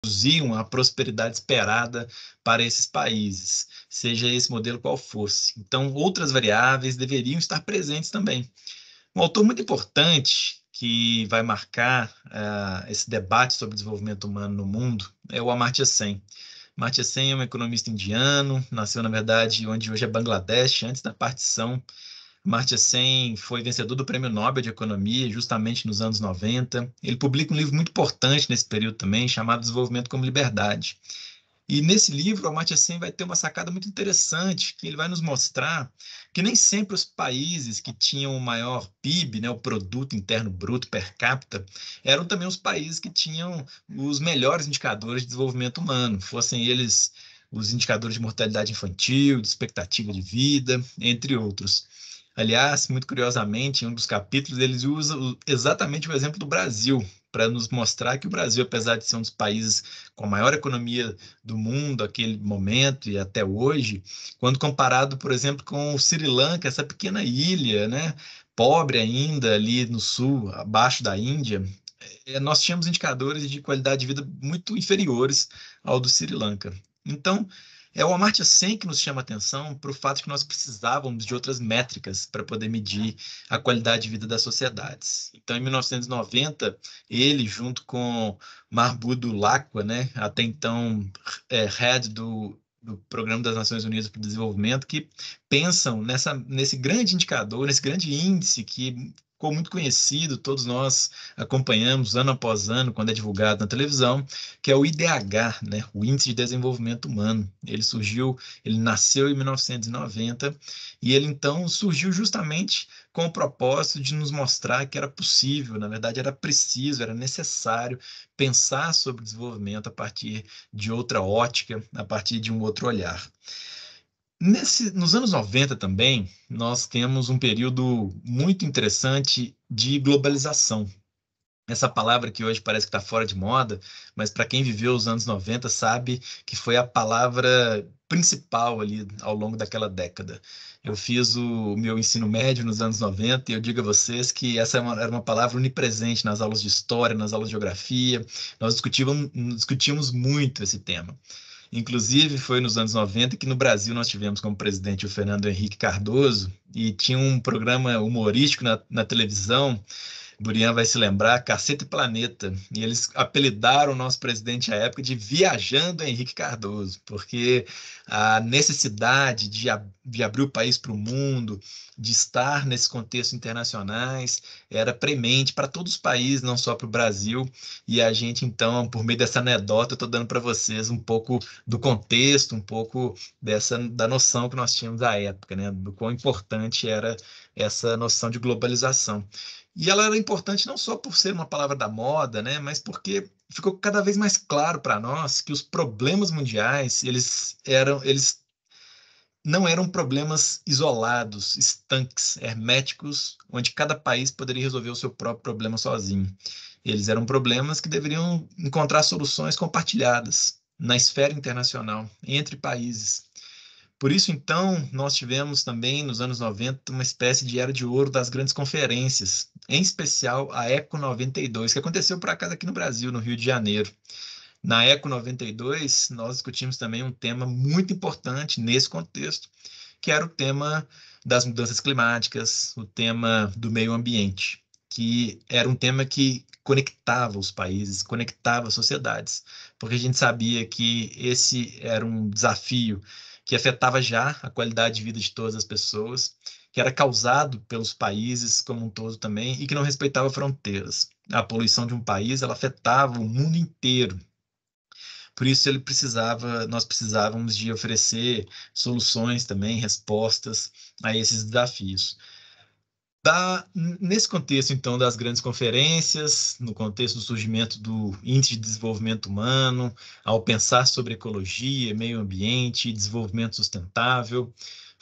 produziam a prosperidade esperada para esses países, seja esse modelo qual fosse. Então, outras variáveis deveriam estar presentes também. Um autor muito importante que vai marcar esse debate sobre desenvolvimento humano no mundo é o Amartya Sen. Amartya Sen é um economista indiano, nasceu, na verdade, onde hoje é Bangladesh, antes da partição. Amartya Sen foi vencedor do Prêmio Nobel de Economia justamente nos anos 90. Ele publica um livro muito importante nesse período também, chamado Desenvolvimento como Liberdade. E nesse livro, o Amartya Sen vai ter uma sacada muito interessante, que ele vai nos mostrar que nem sempre os países que tinham o maior PIB, né, o Produto Interno Bruto per capita, eram também os países que tinham os melhores indicadores de desenvolvimento humano, fossem eles os indicadores de mortalidade infantil, de expectativa de vida, entre outros. Aliás, muito curiosamente, em um dos capítulos, eles usam exatamente o exemplo do Brasil, para nos mostrar que o Brasil, apesar de ser um dos países com a maior economia do mundo naquele momento e até hoje, quando comparado, por exemplo, com o Sri Lanka, essa pequena ilha, né, pobre ainda ali no sul, abaixo da Índia, nós tínhamos indicadores de qualidade de vida muito inferiores ao do Sri Lanka. Então, é o Amartya Sen que nos chama a atenção para o fato de que nós precisávamos de outras métricas para poder medir a qualidade de vida das sociedades. Então, em 1990, ele, junto com Mahmoud Lakwa, né, até então head do Programa das Nações Unidas para o Desenvolvimento, que pensam nesse grande indicador, nesse grande índice que ficou muito conhecido, todos nós acompanhamos ano após ano, quando é divulgado na televisão, que é o IDH, né? O Índice de Desenvolvimento Humano. Ele nasceu em 1990 e ele então surgiu justamente com o propósito de nos mostrar que era possível, na verdade era preciso, era necessário pensar sobre desenvolvimento a partir de outra ótica, a partir de um outro olhar. Nos anos 90 também, nós temos um período muito interessante de globalização. Essa palavra que hoje parece que está fora de moda, mas para quem viveu os anos 90 sabe que foi a palavra principal ali ao longo daquela década. Eu fiz o meu ensino médio nos anos 90 e eu digo a vocês que essa era uma palavra onipresente nas aulas de história, nas aulas de geografia. Nós discutíamos muito esse tema. Inclusive, foi nos anos 90 que no Brasil nós tivemos como presidente o Fernando Henrique Cardoso e tinha um programa humorístico na televisão. Burian vai se lembrar, Caceta e Planeta. E eles apelidaram o nosso presidente à época de Viajando Henrique Cardoso, porque a necessidade de abrir o país para o mundo, de estar nesses contextos internacionais, era premente para todos os países, não só para o Brasil. E a gente, então, por meio dessa anedota, eu estou dando para vocês um pouco do contexto, um pouco da noção que nós tínhamos à época, né? Do quão importante era essa noção de globalização. E ela era importante não só por ser uma palavra da moda, né, mas porque ficou cada vez mais claro para nós que os problemas mundiais, eles não eram problemas isolados, estanques, herméticos, onde cada país poderia resolver o seu próprio problema sozinho. Eles eram problemas que deveriam encontrar soluções compartilhadas na esfera internacional, entre países. Por isso, então, nós tivemos também, nos anos 90, uma espécie de era de ouro das grandes conferências, em especial a Eco 92, que aconteceu por acaso aqui no Brasil, no Rio de Janeiro. Na Eco 92, nós discutimos também um tema muito importante nesse contexto, que era o tema das mudanças climáticas, o tema do meio ambiente, que era um tema que conectava os países, conectava as sociedades, porque a gente sabia que esse era um desafio que afetava já a qualidade de vida de todas as pessoas, que era causado pelos países como um todo também e que não respeitava fronteiras. A poluição de um país, ela afetava o mundo inteiro. Por isso nós precisávamos de oferecer soluções também, respostas a esses desafios. Nesse contexto, então, das grandes conferências, no contexto do surgimento do Índice de Desenvolvimento Humano, ao pensar sobre ecologia, meio ambiente e desenvolvimento sustentável,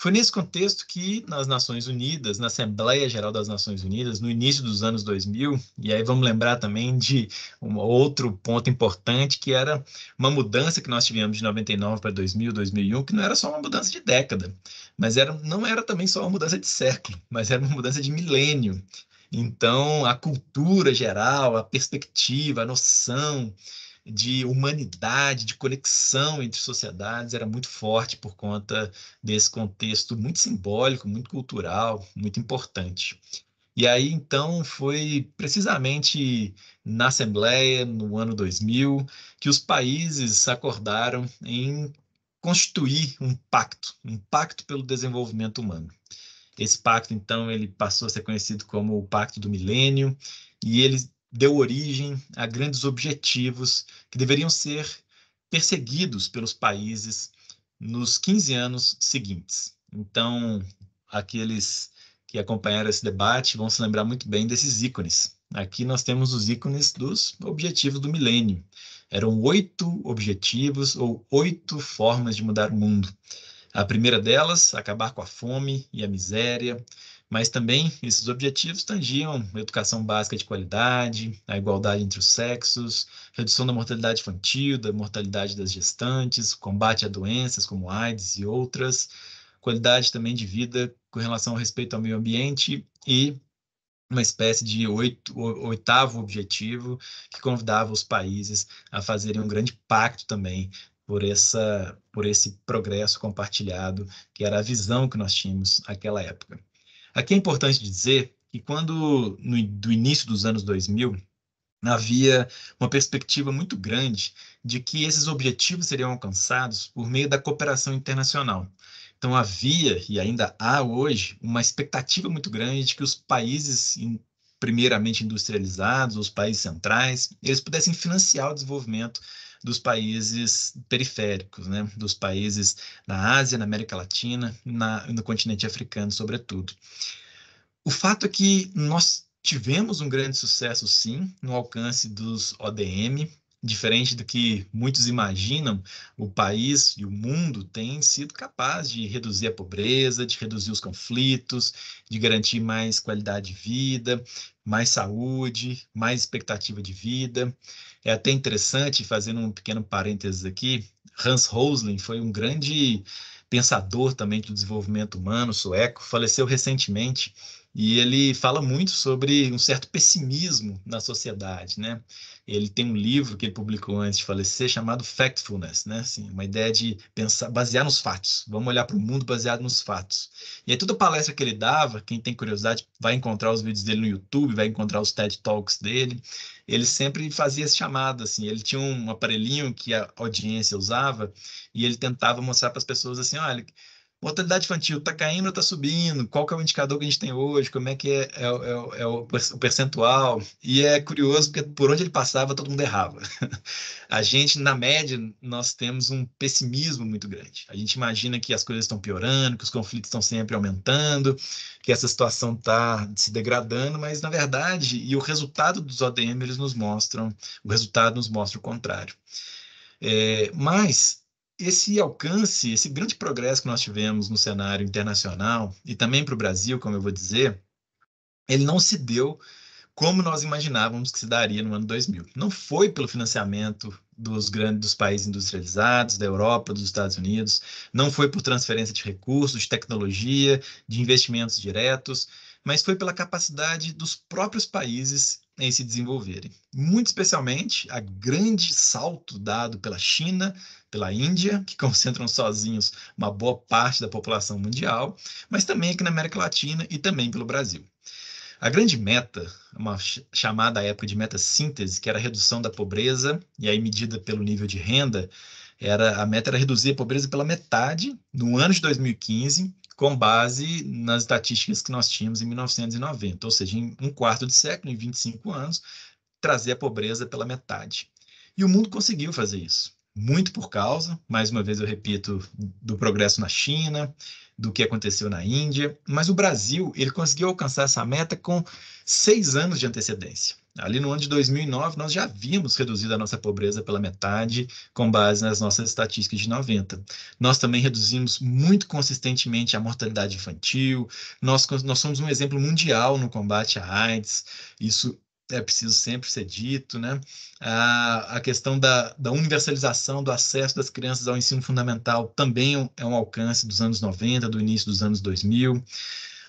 foi nesse contexto que, nas Nações Unidas, na Assembleia Geral das Nações Unidas, no início dos anos 2000, e aí vamos lembrar também de um outro ponto importante, que era uma mudança que nós tivemos de 99 para 2000, 2001, que não era só uma mudança de década, mas não era também só uma mudança de século, mas era uma mudança de milênio. Então, a cultura geral, a perspectiva, a noção de humanidade, de conexão entre sociedades, era muito forte por conta desse contexto muito simbólico, muito cultural, muito importante. E aí, então, foi precisamente na Assembleia, no ano 2000, que os países acordaram em constituir um pacto pelo desenvolvimento humano. Esse pacto, então, ele passou a ser conhecido como o Pacto do Milênio, e ele deu origem a grandes objetivos que deveriam ser perseguidos pelos países nos 15 anos seguintes. Então, aqueles que acompanharam esse debate vão se lembrar muito bem desses ícones. Aqui nós temos os ícones dos objetivos do milênio. Eram 8 objetivos ou 8 formas de mudar o mundo. A primeira delas, acabar com a fome e a miséria, mas também esses objetivos tangiam a educação básica de qualidade, a igualdade entre os sexos, redução da mortalidade infantil, da mortalidade das gestantes, combate a doenças como AIDS e outras, qualidade também de vida com relação ao respeito ao meio ambiente e uma espécie de oitavo objetivo que convidava os países a fazerem um grande pacto também por esse progresso compartilhado, que era a visão que nós tínhamos naquela época. Aqui é importante dizer que do início dos anos 2000, havia uma perspectiva muito grande de que esses objetivos seriam alcançados por meio da cooperação internacional. Então, havia, e ainda há hoje, uma expectativa muito grande de que os países, primeiramente industrializados, os países centrais, eles pudessem financiar o desenvolvimento dos países periféricos, né? Dos países na Ásia, na América Latina, no continente africano, sobretudo. O fato é que nós tivemos um grande sucesso, sim, no alcance dos ODM. Diferente do que muitos imaginam, o país e o mundo têm sido capazes de reduzir a pobreza, de reduzir os conflitos, de garantir mais qualidade de vida, mais saúde, mais expectativa de vida. É até interessante, fazendo um pequeno parênteses aqui, Hans Rosling foi um grande pensador também do desenvolvimento humano, sueco, faleceu recentemente, e ele fala muito sobre um certo pessimismo na sociedade, né? Ele tem um livro que ele publicou antes de falecer chamado Factfulness, né? Assim, uma ideia de pensar, basear nos fatos. Vamos olhar para o mundo baseado nos fatos. E aí toda palestra que ele dava, quem tem curiosidade vai encontrar os vídeos dele no YouTube, vai encontrar os TED Talks dele. Ele sempre fazia esse chamado, assim. Ele tinha um aparelhinho que a audiência usava e ele tentava mostrar para as pessoas assim, olha, mortalidade infantil está caindo ou está subindo? Qual que é o indicador que a gente tem hoje? Como é que é o percentual? E é curioso porque por onde ele passava, todo mundo errava. A gente, na média, nós temos um pessimismo muito grande. A gente imagina que as coisas estão piorando, que os conflitos estão sempre aumentando, que essa situação está se degradando, mas, na verdade, e o resultado dos ODM, o resultado nos mostra o contrário. Mas esse alcance, esse grande progresso que nós tivemos no cenário internacional e também para o Brasil, como eu vou dizer, ele não se deu como nós imaginávamos que se daria no ano 2000. Não foi pelo financiamento dos países industrializados, da Europa, dos Estados Unidos, não foi por transferência de recursos, de tecnologia, de investimentos diretos, mas foi pela capacidade dos próprios países em se desenvolverem. Muito especialmente, a grande salto dado pela China, pela Índia, que concentram sozinhos uma boa parte da população mundial, mas também aqui na América Latina e também pelo Brasil. A grande meta, uma chamada à época de meta síntese, que era a redução da pobreza, e aí medida pelo nível de renda, a meta era reduzir a pobreza pela metade no ano de 2015, com base nas estatísticas que nós tínhamos em 1990, ou seja, em um quarto de século, em 25 anos, trazer a pobreza pela metade. E o mundo conseguiu fazer isso. Muito por causa, mais uma vez eu repito, do progresso na China, do que aconteceu na Índia, mas o Brasil ele conseguiu alcançar essa meta com 6 anos de antecedência. Ali no ano de 2009, nós já havíamos reduzido a nossa pobreza pela metade, com base nas nossas estatísticas de 90. Nós também reduzimos muito consistentemente a mortalidade infantil, nós somos um exemplo mundial no combate à AIDS, isso é preciso sempre ser dito, né? A questão da universalização do acesso das crianças ao ensino fundamental também é um alcance dos anos 90, do início dos anos 2000.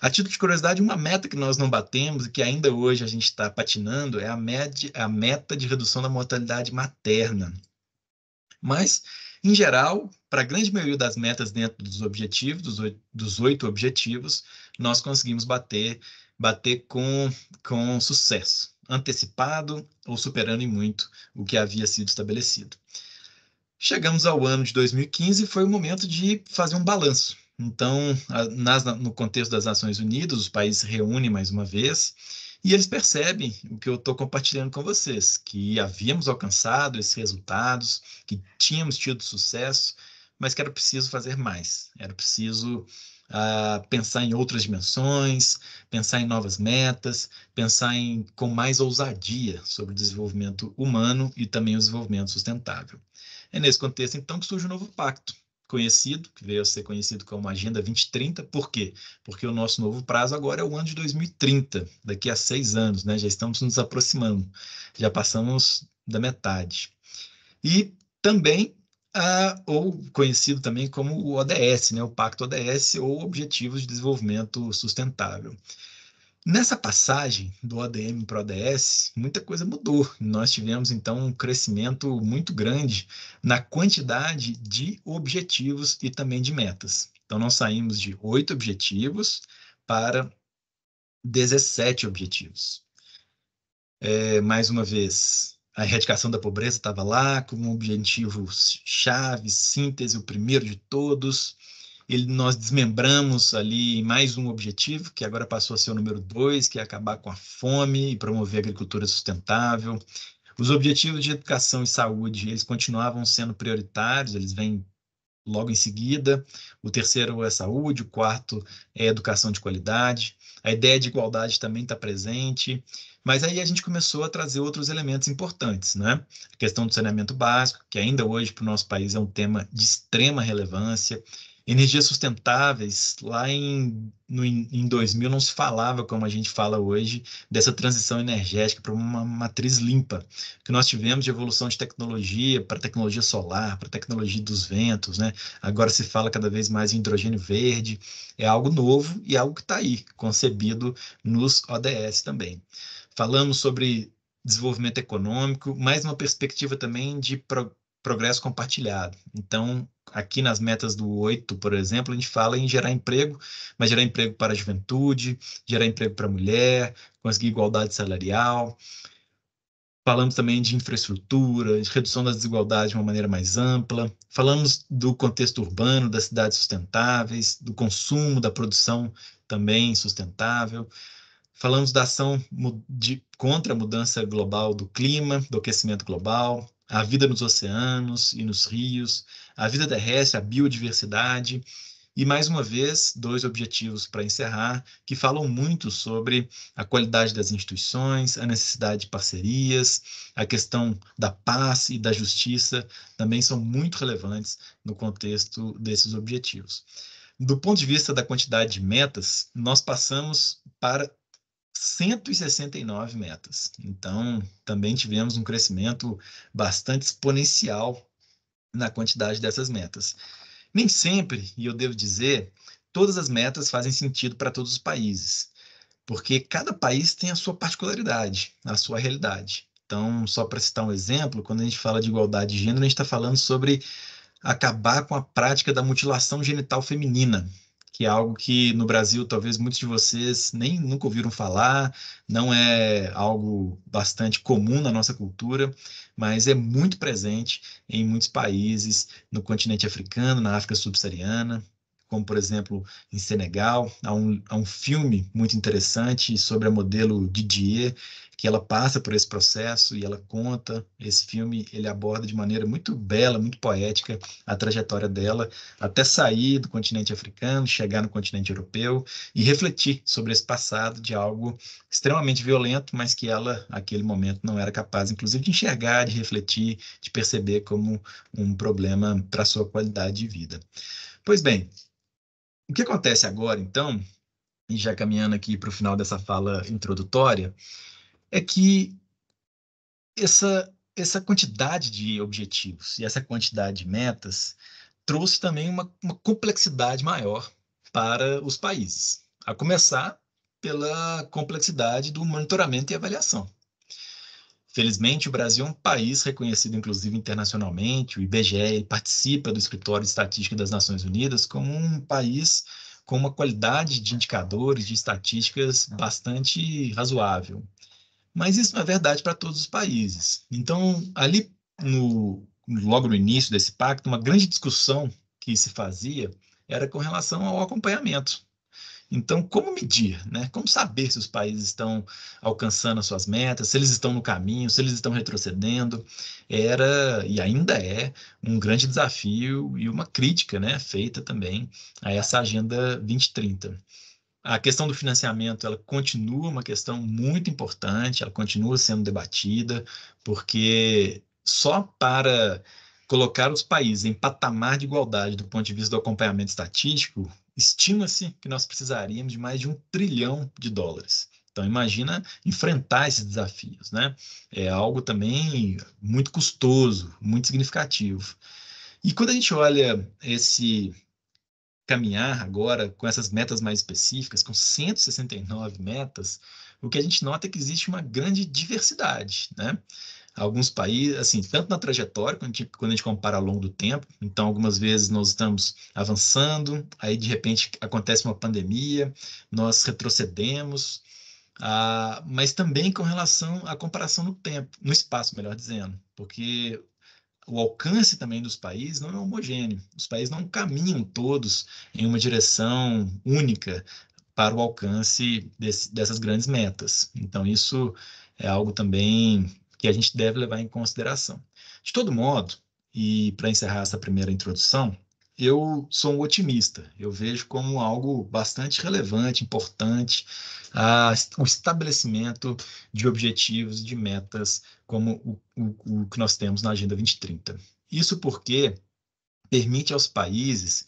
A título de curiosidade, uma meta que nós não batemos e que ainda hoje a gente está patinando é a meta de redução da mortalidade materna. Mas, em geral, para a grande maioria das metas dentro dos objetivos, dos 8 objetivos, nós conseguimos bater com sucesso, antecipado ou superando em muito o que havia sido estabelecido. Chegamos ao ano de 2015 e foi o momento de fazer um balanço. Então, no contexto das Nações Unidas, os países se reúnem mais uma vez e eles percebem o que eu estou compartilhando com vocês, que havíamos alcançado esses resultados, que tínhamos tido sucesso, mas que era preciso fazer mais. Era preciso pensar em outras dimensões, pensar em novas metas, pensar com mais ousadia sobre o desenvolvimento humano e também o desenvolvimento sustentável. É nesse contexto, então, que surge o novo pacto, que veio a ser conhecido como Agenda 2030. Por quê? Porque o nosso novo prazo agora é o ano de 2030, daqui a 6 anos, né? Já estamos nos aproximando, já passamos da metade. E também, ou conhecido também como o ODS, né? O Pacto ODS, ou Objetivos de Desenvolvimento Sustentável. Nessa passagem do ODM para o ODS, muita coisa mudou. Nós tivemos, então, um crescimento muito grande na quantidade de objetivos e também de metas. Então, nós saímos de 8 objetivos para 17 objetivos. Mais uma vez, a erradicação da pobreza estava lá como um objetivo chave, síntese, o primeiro de todos. Nós desmembramos ali mais um objetivo, que agora passou a ser o número 2, que é acabar com a fome e promover a agricultura sustentável. Os objetivos de educação e saúde, eles continuavam sendo prioritários, eles vêm logo em seguida. O terceiro é saúde, o quarto é educação de qualidade. A ideia de igualdade também está presente, mas aí a gente começou a trazer outros elementos importantes, né? A questão do saneamento básico, que ainda hoje para o nosso país é um tema de extrema relevância. Energias sustentáveis, lá em 2000 não se falava como a gente fala hoje dessa transição energética para uma matriz limpa, que nós tivemos de evolução de tecnologia para tecnologia solar, para tecnologia dos ventos, né? Agora se fala cada vez mais em hidrogênio verde, é algo novo e algo que está aí, concebido nos ODS também. Falamos sobre desenvolvimento econômico, mais uma perspectiva também de progresso compartilhado. Então, aqui nas metas do 8, por exemplo, a gente fala em gerar emprego, mas gerar emprego para a juventude, gerar emprego para a mulher, conseguir igualdade salarial. Falamos também de infraestrutura, de redução das desigualdades de uma maneira mais ampla. Falamos do contexto urbano, das cidades sustentáveis, do consumo, da produção também sustentável. Falamos da ação contra a mudança global do clima, do aquecimento global, a vida nos oceanos e nos rios, a vida terrestre, a biodiversidade. E, mais uma vez, 2 objetivos para encerrar, que falam muito sobre a qualidade das instituições, a necessidade de parcerias, a questão da paz e da justiça, também são muito relevantes no contexto desses objetivos. Do ponto de vista da quantidade de metas, nós passamos para 169 metas. Então, também tivemos um crescimento bastante exponencial na quantidade dessas metas. Nem sempre, e eu devo dizer, todas as metas fazem sentido para todos os países, porque cada país tem a sua particularidade, a sua realidade. Então, só para citar um exemplo, quando a gente fala de igualdade de gênero, a gente está falando sobre acabar com a prática da mutilação genital feminina, que é algo que no Brasil talvez muitos de vocês nem nunca ouviram falar, não é algo bastante comum na nossa cultura, mas é muito presente em muitos países no continente africano, na África subsaariana, como por exemplo em Senegal. Há um filme muito interessante sobre a modelo Didier, que ela passa por esse processo e ela conta. Esse filme ele aborda de maneira muito bela, muito poética a trajetória dela até sair do continente africano, chegar no continente europeu e refletir sobre esse passado de algo extremamente violento, mas que ela, naquele momento, não era capaz, inclusive, de enxergar, de refletir, de perceber como um problema para a sua qualidade de vida. Pois bem, o que acontece agora, então, e já caminhando aqui para o final dessa fala introdutória, é que essa quantidade de objetivos e essa quantidade de metas trouxe também uma complexidade maior para os países. a começar pela complexidade do monitoramento e avaliação. Felizmente, o Brasil é um país reconhecido, inclusive, internacionalmente. O IBGE participa do Escritório de Estatística das Nações Unidas como um país com uma qualidade de indicadores, de estatísticas bastante razoável. Mas isso não é verdade para todos os países. Então, ali, logo no início desse pacto, uma grande discussão que se fazia era com relação ao acompanhamento. Então, como medir, né? Como saber se os países estão alcançando as suas metas, se eles estão no caminho, se eles estão retrocedendo? Era e ainda é um grande desafio e uma crítica, né, feita também a essa Agenda 2030. A questão do financiamento, ela continua uma questão muito importante, ela continua sendo debatida, porque só para colocar os países em patamar de igualdade do ponto de vista do acompanhamento estatístico, estima-se que nós precisaríamos de mais de US$ 1 trilhão. Então, imagina enfrentar esses desafios, né? É algo também muito custoso, muito significativo. E quando a gente olha esse caminhar agora com essas metas mais específicas, com 169 metas, o que a gente nota é que existe uma grande diversidade, né? Alguns países, assim, tanto na trajetória, quando a gente compara ao longo do tempo, então algumas vezes nós estamos avançando, aí de repente acontece uma pandemia, nós retrocedemos, mas também com relação à comparação no tempo, no espaço, melhor dizendo, porque o alcance também dos países não é homogêneo. Os países não caminham todos em uma direção única para o alcance dessas grandes metas. Então, isso é algo também que a gente deve levar em consideração. De todo modo, e para encerrar essa primeira introdução, eu sou um otimista. Eu vejo como algo bastante relevante, importante, o estabelecimento de objetivos, de metas, como o que nós temos na Agenda 2030. Isso porque permite aos países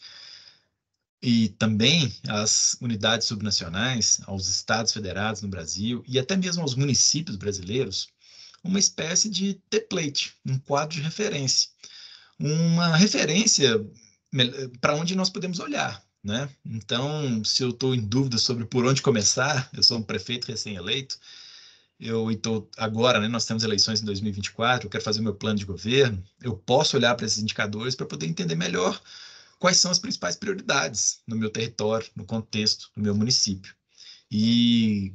e também às unidades subnacionais, aos estados federados no Brasil e até mesmo aos municípios brasileiros, uma espécie de template, um quadro de referência. Uma referência para onde nós podemos olhar, né? Então, se eu estou em dúvida sobre por onde começar, eu sou um prefeito recém-eleito, então agora, né, nós temos eleições em 2024, eu quero fazer o meu plano de governo, eu posso olhar para esses indicadores para poder entender melhor quais são as principais prioridades no meu território, no contexto, no meu município. E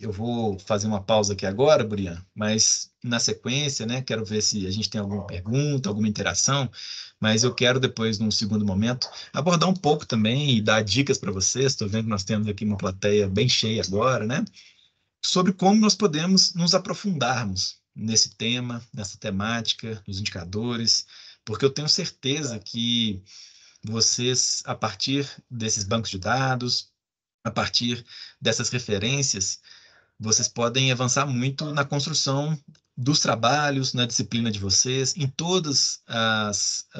eu vou fazer uma pausa aqui agora, Burian, mas na sequência, né, quero ver se a gente tem alguma pergunta, alguma interação, mas eu quero depois, num segundo momento, abordar um pouco também e dar dicas para vocês. Estou vendo que nós temos aqui uma plateia bem cheia agora, né, sobre como nós podemos nos aprofundarmos nesse tema, nessa temática, nos indicadores, porque eu tenho certeza que vocês, a partir desses bancos de dados, a partir dessas referências, vocês podem avançar muito na construção dos trabalhos, na disciplina de vocês, em todos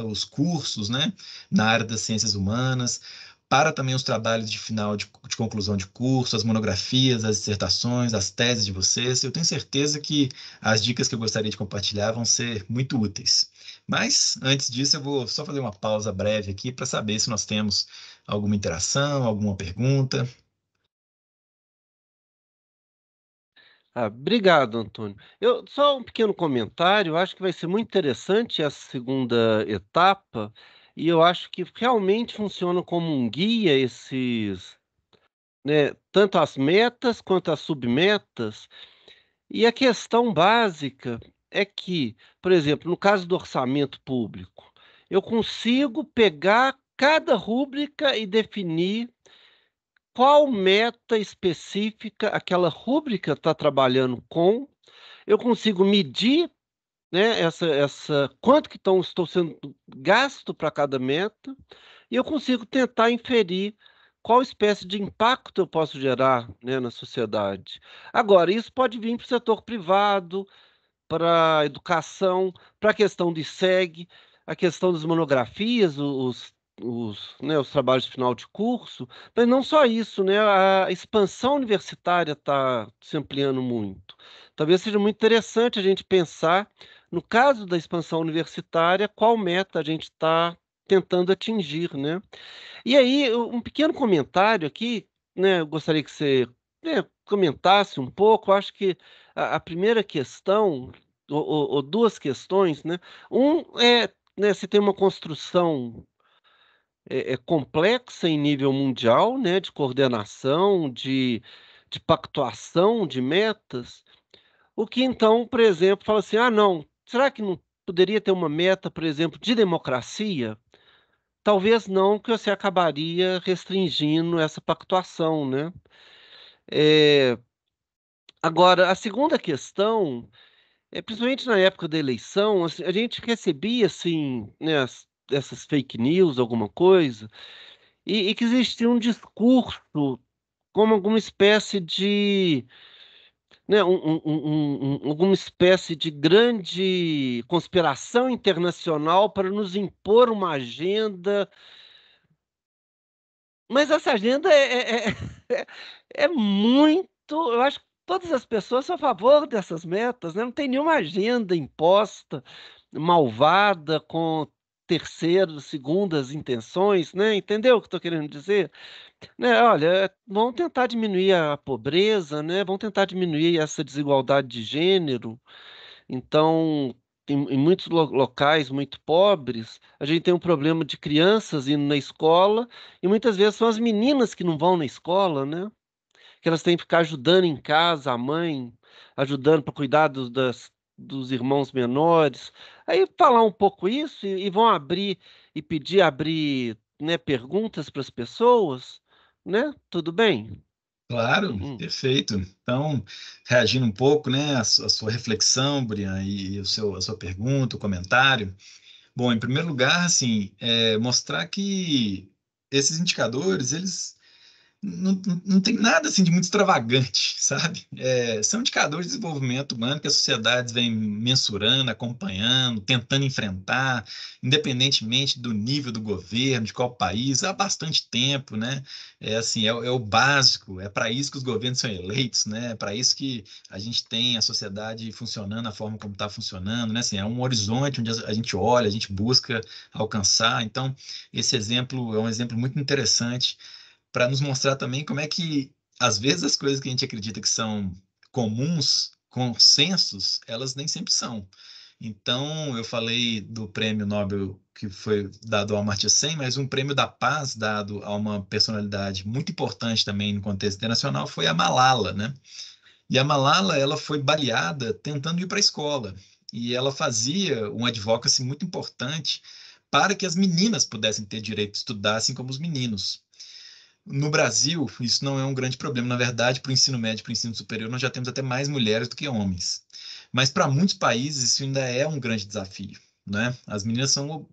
os cursos, né, na área das ciências humanas, para também os trabalhos de final de conclusão de curso, as monografias, as dissertações, as teses de vocês. Eu tenho certeza que as dicas que eu gostaria de compartilhar vão ser muito úteis. Mas, antes disso, eu vou só fazer uma pausa breve aqui para saber se nós temos alguma interação, alguma pergunta. Obrigado, Antônio. Só um pequeno comentário, eu acho que vai ser muito interessante essa segunda etapa, e eu acho que realmente funciona como um guia esses, né, tanto as metas quanto as submetas. E a questão básica é que, por exemplo, no caso do orçamento público, eu consigo pegar cada rúbrica e definir qual meta específica aquela rúbrica está trabalhando com. Eu consigo medir, né, quanto que estou sendo gasto para cada meta, e eu consigo tentar inferir qual espécie de impacto eu posso gerar, né, na sociedade. Agora, isso pode vir para o setor privado, para a educação, para a questão do ICEG, a questão das monografias, né, os trabalhos de final de curso, mas não só isso, né, a expansão universitária está se ampliando muito. Talvez seja muito interessante a gente pensar, no caso da expansão universitária, qual meta a gente está tentando atingir, né? E aí, um pequeno comentário aqui, né, eu gostaria que você, né, comentasse um pouco. Eu acho que a primeira questão, ou duas questões, né? Né, se tem uma construção complexa em nível mundial, né, de coordenação, de pactuação de metas, o que então, por exemplo, fala assim: ah, não, será que não poderia ter uma meta, por exemplo, de democracia? Talvez não, que você acabaria restringindo essa pactuação, né? Eh, Agora, a segunda questão principalmente na época da eleição, assim, a gente recebia, assim, né, essas fake news, alguma coisa, e que existia um discurso como alguma espécie de, né, alguma espécie de grande conspiração internacional para nos impor uma agenda, mas essa agenda é muito. Eu acho que todas as pessoas são a favor dessas metas, né? Não tem nenhuma agenda imposta, malvada, com terceiras, segundas intenções, né? Entendeu o que estou querendo dizer? Né? Olha, vão tentar diminuir a pobreza, né? Vão tentar diminuir essa desigualdade de gênero. Então, em muitos locais muito pobres, a gente tem um problema de crianças indo na escola, e muitas vezes são as meninas que não vão na escola, né? Que elas têm que ficar ajudando em casa, a mãe, ajudando para cuidar dos irmãos menores. Aí falar um pouco isso, e vão abrir e pedir abrir, né, perguntas para as pessoas, né? Tudo bem? Claro, Hum. perfeito. Então, reagindo um pouco, né, à sua reflexão, Brian, e a sua pergunta, o comentário. Bom, em primeiro lugar, assim, mostrar que esses indicadores, eles não tem nada assim de muito extravagante, sabe? São indicadores de desenvolvimento humano que as sociedades vêm mensurando, acompanhando, tentando enfrentar, independentemente do nível do governo, de qual país, há bastante tempo, né? Assim, é o básico, é para isso que os governos são eleitos, né? É para isso que a gente tem a sociedade funcionando da forma como está funcionando, né? Assim, é um horizonte onde a gente olha, a gente busca alcançar. Então, esse exemplo é um exemplo muito interessante para nos mostrar também como é que, às vezes, as coisas que a gente acredita que são comuns, consensos, elas nem sempre são. Então, eu falei do prêmio Nobel que foi dado ao Amartya Sen, mas um prêmio da paz dado a uma personalidade muito importante também no contexto internacional foi a Malala, né? E a Malala, ela foi baleada tentando ir para a escola. E ela fazia um advocacy muito importante para que as meninas pudessem ter direito de estudar, assim como os meninos. No Brasil, isso não é um grande problema. Na verdade, para o ensino médio e para o ensino superior, nós já temos até mais mulheres do que homens. Mas para muitos países, isso ainda é um grande desafio, né? As meninas são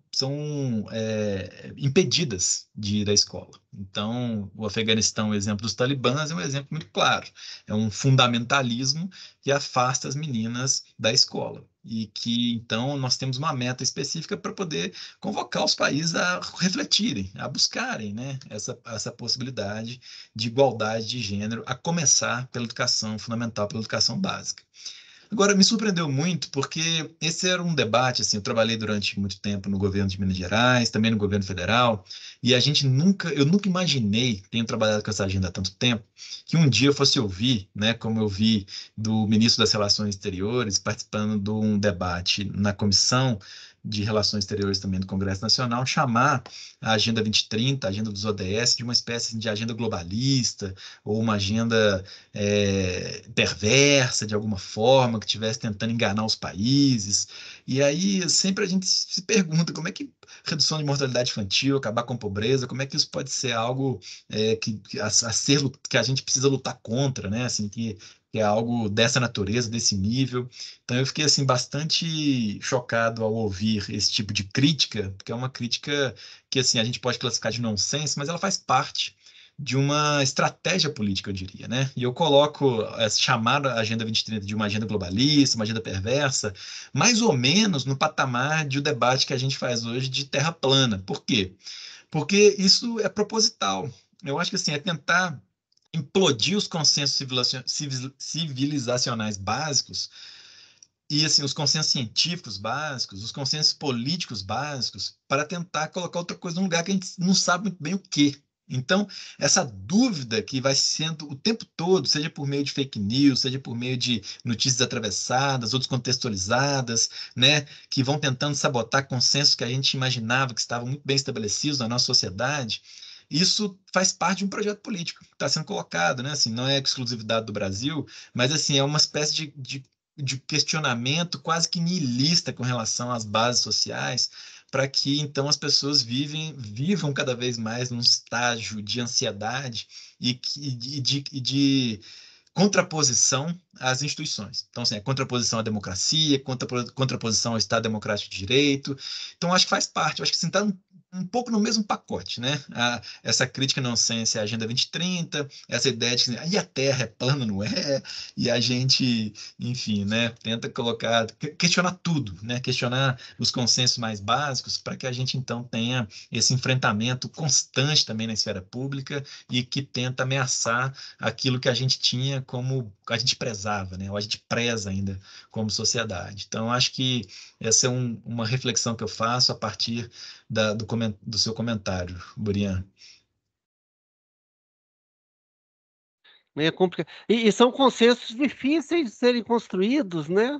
impedidas de ir à escola. Então, o Afeganistão, o exemplo dos talibãs, é um exemplo muito claro. É um fundamentalismo que afasta as meninas da escola. E que, então, nós temos uma meta específica para poder convocar os países a refletirem, a buscarem, né, essa possibilidade de igualdade de gênero, a começar pela educação fundamental, pela educação básica. Agora, me surpreendeu muito porque esse era um debate, assim, eu trabalhei durante muito tempo no governo de Minas Gerais, também no governo federal, e eu nunca imaginei, tenho trabalhado com essa agenda há tanto tempo, que um dia eu fosse ouvir, né, como eu vi do ministro das Relações Exteriores participando de um debate na comissão de Relações Exteriores também do Congresso Nacional, chamar a Agenda 2030, a agenda dos ODS, de uma espécie de agenda globalista, ou uma agenda perversa de alguma forma, que estivesse tentando enganar os países. E aí sempre a gente se pergunta como é que redução de mortalidade infantil, acabar com a pobreza, como é que isso pode ser algo que a gente precisa lutar contra, né? Assim, que é algo dessa natureza, desse nível. Então eu fiquei assim bastante chocado ao ouvir esse tipo de crítica, porque é uma crítica que assim a gente pode classificar de nonsense, mas ela faz parte de uma estratégia política, eu diria, né? E eu coloco essa chamada Agenda 2030 de uma agenda globalista, uma agenda perversa, mais ou menos no patamar de o debate que a gente faz hoje de terra plana. Por quê? Porque isso é proposital. Eu acho que assim, é tentar implodir os consensos civilizacionais básicos e assim os consensos científicos básicos, os consensos políticos básicos, para tentar colocar outra coisa no lugar que a gente não sabe muito bem o quê. Então, essa dúvida que vai sendo o tempo todo, seja por meio de fake news, seja por meio de notícias atravessadas, ou descontextualizadas, né, que vão tentando sabotar consensos que a gente imaginava que estavam muito bem estabelecidos na nossa sociedade, isso faz parte de um projeto político que está sendo colocado, né? Assim, não é exclusividade do Brasil, mas assim, é uma espécie de questionamento quase que nihilista com relação às bases sociais, para que então as pessoas vivam cada vez mais num estágio de ansiedade e de contraposição às instituições. Então, assim, a contraposição à democracia, contraposição ao Estado Democrático de Direito. Então, acho que faz parte, acho que assim, está um pouco no mesmo pacote, né? Essa crítica não ciência à Agenda 2030, essa ideia de que e a Terra é plana, não é? E a gente, enfim, né, tenta questionar tudo, né? Questionar os consensos mais básicos para que a gente então tenha esse enfrentamento constante também na esfera pública e que tenta ameaçar aquilo que a gente tinha como a gente prezava, né? Ou a gente preza ainda como sociedade. Então, acho que essa é uma reflexão que eu faço a partir do seu comentário, Burian. É complicado. E são consensos difíceis de serem construídos, né?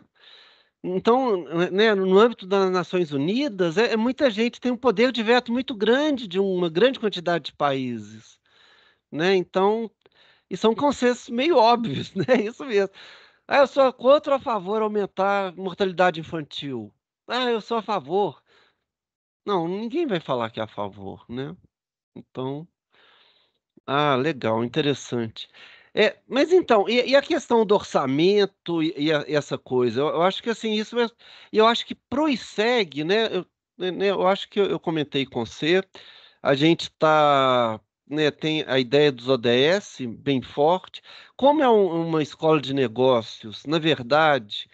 Então, né, no âmbito das Nações Unidas, muita gente tem um poder de veto muito grande de uma grande quantidade de países, né? Então, e são consensos meio óbvios, né? Isso mesmo. Ah, eu sou contra ou a favor de aumentar a mortalidade infantil. Ah, eu sou a favor. Não, ninguém vai falar que é a favor, né? Então, legal, interessante. Mas então, e a questão do orçamento e essa coisa? Eu acho que assim, e eu acho que prossegue, né? Eu acho que eu comentei com você, a gente está, né, tem a ideia dos ODS bem forte. Como é uma escola de negócios, na verdade,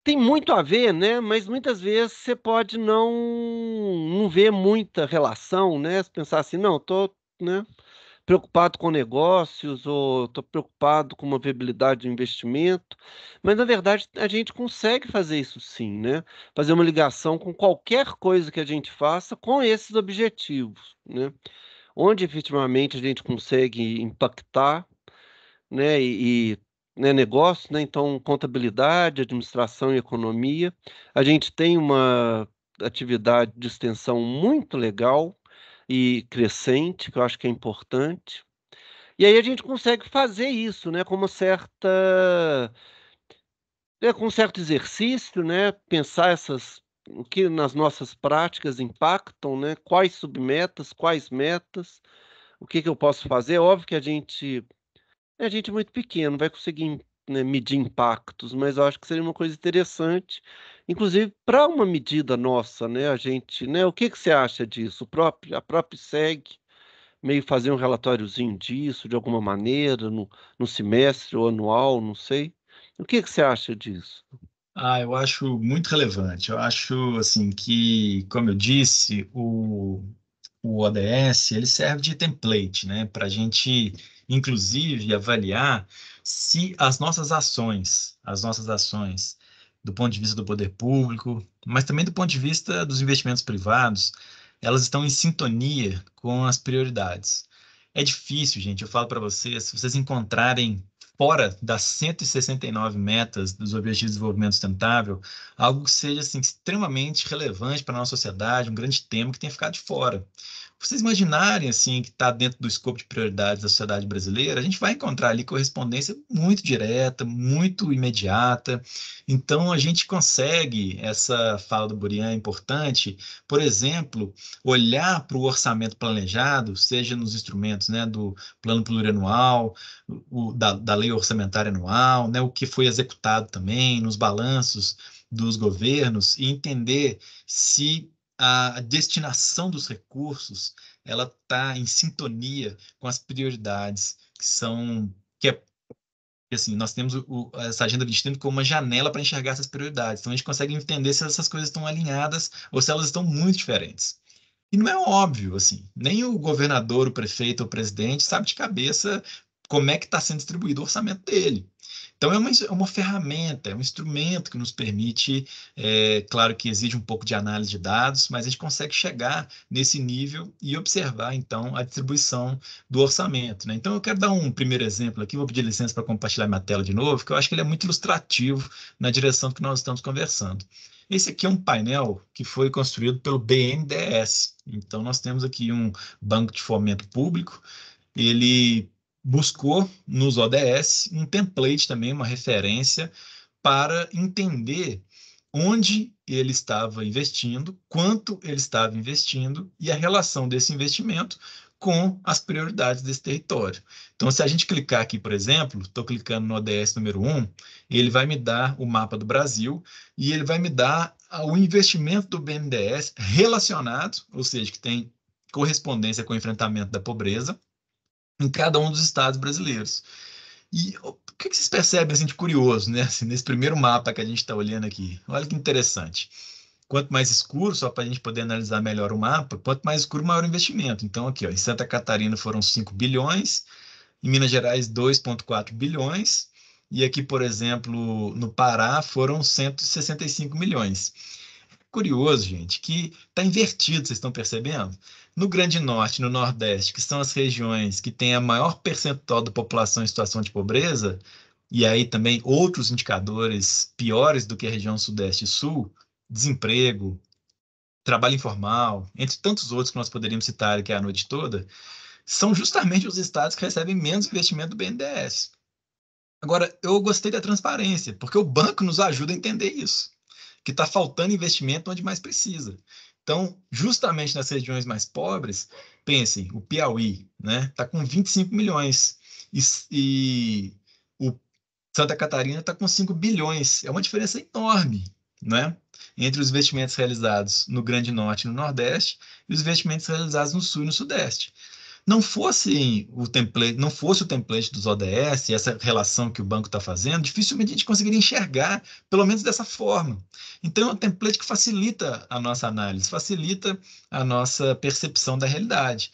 tem muito a ver, né? Mas muitas vezes você pode não ver muita relação, né? Se pensar assim, não, tô, né, preocupado com negócios ou estou preocupado com uma viabilidade de investimento, mas na verdade a gente consegue fazer isso sim, né? Fazer uma ligação com qualquer coisa que a gente faça com esses objetivos, né? Onde efetivamente a gente consegue impactar, né? Né, negócio, né? Então, contabilidade, administração e economia. A gente tem uma atividade de extensão muito legal e crescente, que eu acho que é importante. E aí a gente consegue fazer isso, né, com um certo exercício, né, pensar o que nas nossas práticas impactam, né, quais submetas, quais metas, o que que eu posso fazer. É óbvio que a gente é muito pequeno, não vai conseguir, né, medir impactos, mas eu acho que seria uma coisa interessante, inclusive para uma medida nossa, né, né, o que que você acha disso? A própria SEG meio fazer um relatóriozinho disso, de alguma maneira, no semestre ou anual, não sei. O que que você acha disso? Eu acho muito relevante. Eu acho assim que, como eu disse, o ODS ele serve de template, né, para a gente, inclusive, avaliar se as nossas ações, do ponto de vista do poder público, mas também do ponto de vista dos investimentos privados, elas estão em sintonia com as prioridades. É difícil, gente. Eu falo para vocês, se vocês encontrarem fora das 169 metas dos Objetivos de Desenvolvimento Sustentável, algo que seja assim, extremamente relevante para a nossa sociedade, um grande tema que tenha ficado de fora. Vocês imaginarem assim que está dentro do escopo de prioridades da sociedade brasileira, a gente vai encontrar ali correspondência muito direta, muito imediata. Então a gente consegue, essa fala do Burian é importante, por exemplo, olhar para o orçamento planejado, seja nos instrumentos, né, do plano plurianual, da lei orçamentária anual, né, o que foi executado também nos balanços dos governos e entender se a destinação dos recursos ela está em sintonia com as prioridades que assim, nós temos essa Agenda 2030 como uma janela para enxergar essas prioridades. Então, a gente consegue entender se essas coisas estão alinhadas ou se elas estão muito diferentes. E não é óbvio, assim, nem o governador, o prefeito ou o presidente sabe de cabeça como é que está sendo distribuído o orçamento dele. Então, é uma ferramenta, é um instrumento que nos permite, claro que exige um pouco de análise de dados, mas a gente consegue chegar nesse nível e observar, então, a distribuição do orçamento, né? Então, eu quero dar um primeiro exemplo aqui, vou pedir licença para compartilhar minha tela de novo, que eu acho que ele é muito ilustrativo na direção que nós estamos conversando. Esse aqui é um painel que foi construído pelo BNDES. Então, nós temos aqui um banco de fomento público, ele buscou nos ODS um template também, uma referência para entender onde ele estava investindo, quanto ele estava investindo e a relação desse investimento com as prioridades desse território. Então, se a gente clicar aqui, por exemplo, estou clicando no ODS número 1, ele vai me dar o mapa do Brasil e ele vai me dar o investimento do BNDES relacionado, ou seja, que tem correspondência com o enfrentamento da pobreza, em cada um dos estados brasileiros. E o que vocês percebem assim, de curioso, né? Assim, nesse primeiro mapa que a gente está olhando aqui? Olha que interessante. Quanto mais escuro, só para a gente poder analisar melhor o mapa, quanto mais escuro, maior o investimento. Então, aqui, ó, em Santa Catarina foram 5 bilhões, em Minas Gerais, 2,4 bilhões, e aqui, por exemplo, no Pará, foram 165 milhões. Curioso, gente, que está invertido, vocês estão percebendo? No Grande Norte, no Nordeste, que são as regiões que têm a maior percentual da população em situação de pobreza, e aí também outros indicadores piores do que a região Sudeste e Sul, desemprego, trabalho informal, entre tantos outros que nós poderíamos citar aqui a noite toda, são justamente os estados que recebem menos investimento do BNDES. Agora, eu gostei da transparência, porque o banco nos ajuda a entender isso, que está faltando investimento onde mais precisa. Então, justamente nas regiões mais pobres, pensem, o Piauí, né, está com 25 milhões e o Santa Catarina está com 5 bilhões. É uma diferença enorme, né, entre os investimentos realizados no Grande Norte e no Nordeste e os investimentos realizados no Sul e no Sudeste. Não fosse o template dos ODS, essa relação que o banco está fazendo, dificilmente a gente conseguiria enxergar, pelo menos dessa forma. Então, é um template que facilita a nossa análise, facilita a nossa percepção da realidade.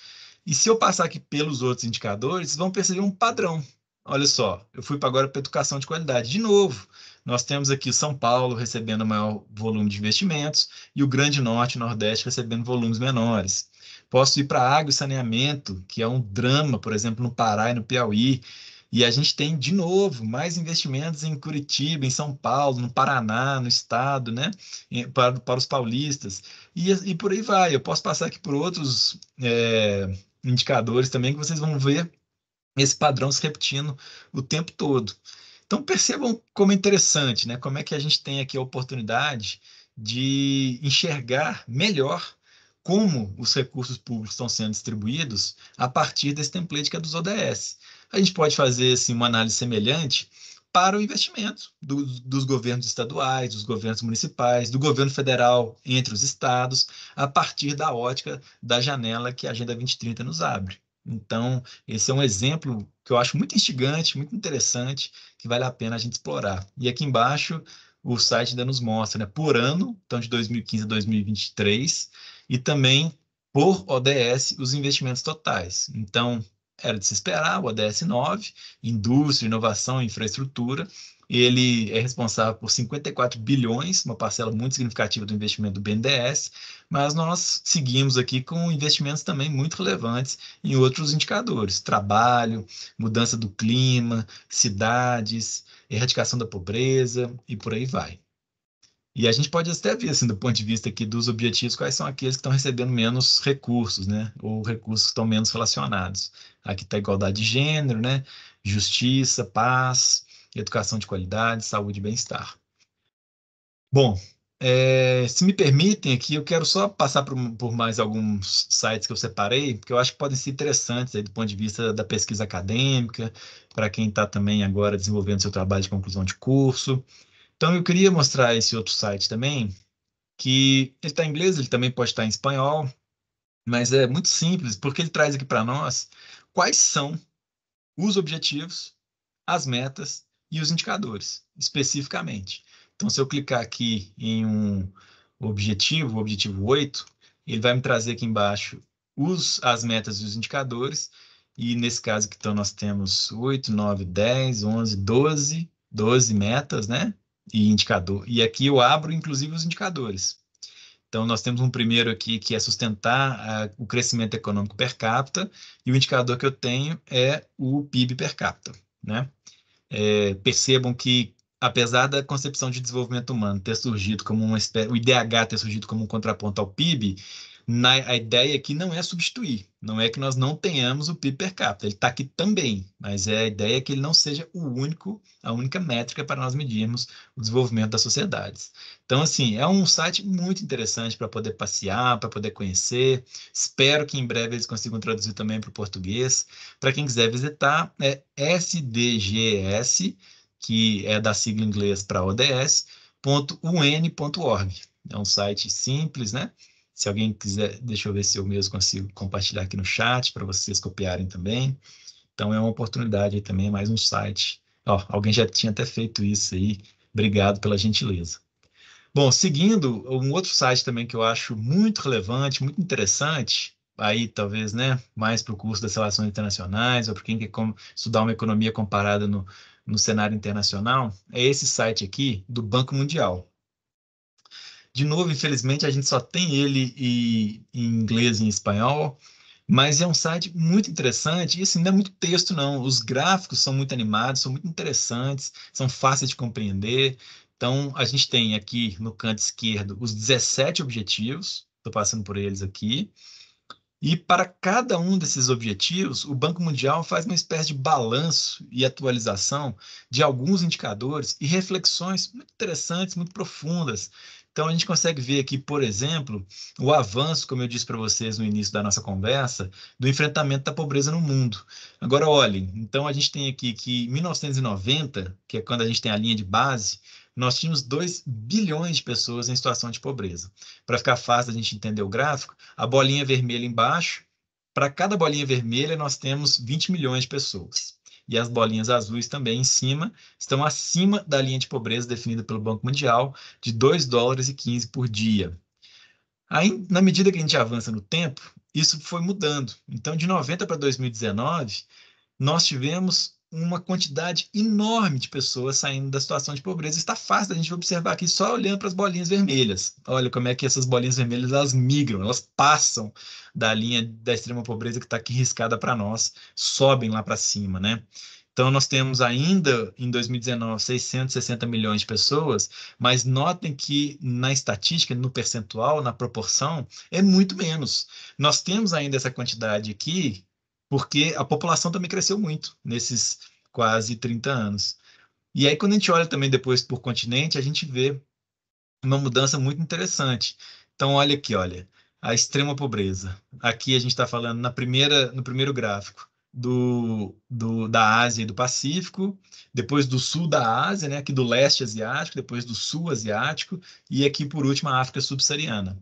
E se eu passar aqui pelos outros indicadores, vocês vão perceber um padrão. Olha só, eu fui agora para a educação de qualidade. De novo, nós temos aqui São Paulo recebendo o maior volume de investimentos e o Grande Norte e Nordeste recebendo volumes menores. Posso ir para água e saneamento, que é um drama, por exemplo, no Pará e no Piauí. E a gente tem, de novo, mais investimentos em Curitiba, em São Paulo, no Paraná, no estado, né? Para os paulistas. E por aí vai. Eu posso passar aqui por outros indicadores também que vocês vão ver esse padrão se repetindo o tempo todo. Então percebam como é interessante, né? Como é que a gente tem aqui a oportunidade de enxergar melhor como os recursos públicos estão sendo distribuídos a partir desse template que é dos ODS. A gente pode fazer assim, uma análise semelhante para o investimento dos governos estaduais, dos governos municipais, do governo federal entre os estados, a partir da ótica da janela que a Agenda 2030 nos abre. Então, esse é um exemplo que eu acho muito instigante, muito interessante, que vale a pena a gente explorar. E aqui embaixo, o site ainda nos mostra, né, por ano, então de 2015 a 2023, e também por ODS, os investimentos totais. Então, era de se esperar, o ODS 9, indústria, inovação e infraestrutura, ele é responsável por 54 bilhões, uma parcela muito significativa do investimento do BNDES, mas nós seguimos aqui com investimentos também muito relevantes em outros indicadores, trabalho, mudança do clima, cidades, erradicação da pobreza e por aí vai. E a gente pode até ver, assim, do ponto de vista aqui dos objetivos, quais são aqueles que estão recebendo menos recursos, né? Ou recursos que estão menos relacionados. Aqui está a igualdade de gênero, né? Justiça, paz, educação de qualidade, saúde e bem-estar. Bom, se me permitem aqui, eu quero só passar por mais alguns sites que eu separei, porque eu acho que podem ser interessantes aí, do ponto de vista da pesquisa acadêmica, para quem está também agora desenvolvendo seu trabalho de conclusão de curso. Então, eu queria mostrar esse outro site também, que ele está em inglês, ele também pode estar em espanhol, mas é muito simples, porque ele traz aqui para nós quais são os objetivos, as metas e os indicadores, especificamente. Então, se eu clicar aqui em um objetivo, o objetivo 8, ele vai me trazer aqui embaixo as metas e os indicadores, e nesse caso aqui, então, nós temos 8, 9, 10, 11, 12 12 metas, né? E indicador. E aqui eu abro, inclusive, os indicadores. Então, nós temos um primeiro aqui que é sustentar o crescimento econômico per capita, e o indicador que eu tenho é o PIB per capita, né? Percebam que, apesar da concepção de desenvolvimento humano ter surgido como uma espécie, o IDH ter surgido como um contraponto ao PIB, a ideia aqui não é substituir, não é que nós não tenhamos o PIB per capita, ele está aqui também, mas a ideia é que ele não seja a única métrica para nós medirmos o desenvolvimento das sociedades. Então, assim, é um site muito interessante para poder passear, para poder conhecer. Espero que em breve eles consigam traduzir também para o português. Para quem quiser visitar, é SDGS, que é da sigla em inglês para ODS.un.org. É um site simples, né? Se alguém quiser, deixa eu ver se eu mesmo consigo compartilhar aqui no chat para vocês copiarem também. Então é uma oportunidade aí também, mais um site. Ó, alguém já tinha até feito isso aí. Obrigado pela gentileza. Bom, seguindo, um outro site também que eu acho muito relevante, muito interessante, aí talvez, né, mais para o curso das relações internacionais, ou para quem quer estudar uma economia comparada no cenário internacional, é esse site aqui do Banco Mundial. De novo, infelizmente, a gente só tem ele em inglês e em espanhol, mas é um site muito interessante e assim, não é muito texto, não. Os gráficos são muito animados, são muito interessantes, são fáceis de compreender. Então, a gente tem aqui no canto esquerdo os 17 objetivos, estou passando por eles aqui. E para cada um desses objetivos, o Banco Mundial faz uma espécie de balanço e atualização de alguns indicadores e reflexões muito interessantes, muito profundas. Então, a gente consegue ver aqui, por exemplo, o avanço, como eu disse para vocês no início da nossa conversa, do enfrentamento da pobreza no mundo. Agora, olhem, então a gente tem aqui que em 1990, que é quando a gente tem a linha de base, nós tínhamos 2 bilhões de pessoas em situação de pobreza. Para ficar fácil a gente entender o gráfico, a bolinha vermelha embaixo, para cada bolinha vermelha nós temos 20 milhões de pessoas. E as bolinhas azuis também em cima estão acima da linha de pobreza definida pelo Banco Mundial de 2 dólares e 15 por dia. Aí, na medida que a gente avança no tempo, isso foi mudando. Então, de 90 para 2019, nós tivemos uma quantidade enorme de pessoas saindo da situação de pobreza. Está fácil da gente observar aqui só olhando para as bolinhas vermelhas. Olha como é que essas bolinhas vermelhas elas migram, elas passam da linha da extrema pobreza que está aqui riscada para nós, sobem lá para cima, né? Então, nós temos ainda, em 2019, 660 milhões de pessoas, mas notem que na estatística, no percentual, na proporção, é muito menos. Nós temos ainda essa quantidade aqui, porque a população também cresceu muito nesses quase 30 anos. E aí, quando a gente olha também depois por continente, a gente vê uma mudança muito interessante. Então, olha aqui, olha, a extrema pobreza. Aqui a gente está falando no primeiro gráfico da Ásia e do Pacífico, depois do sul da Ásia, né, aqui do leste asiático, depois do sul asiático, e aqui, por último, a África subsaariana.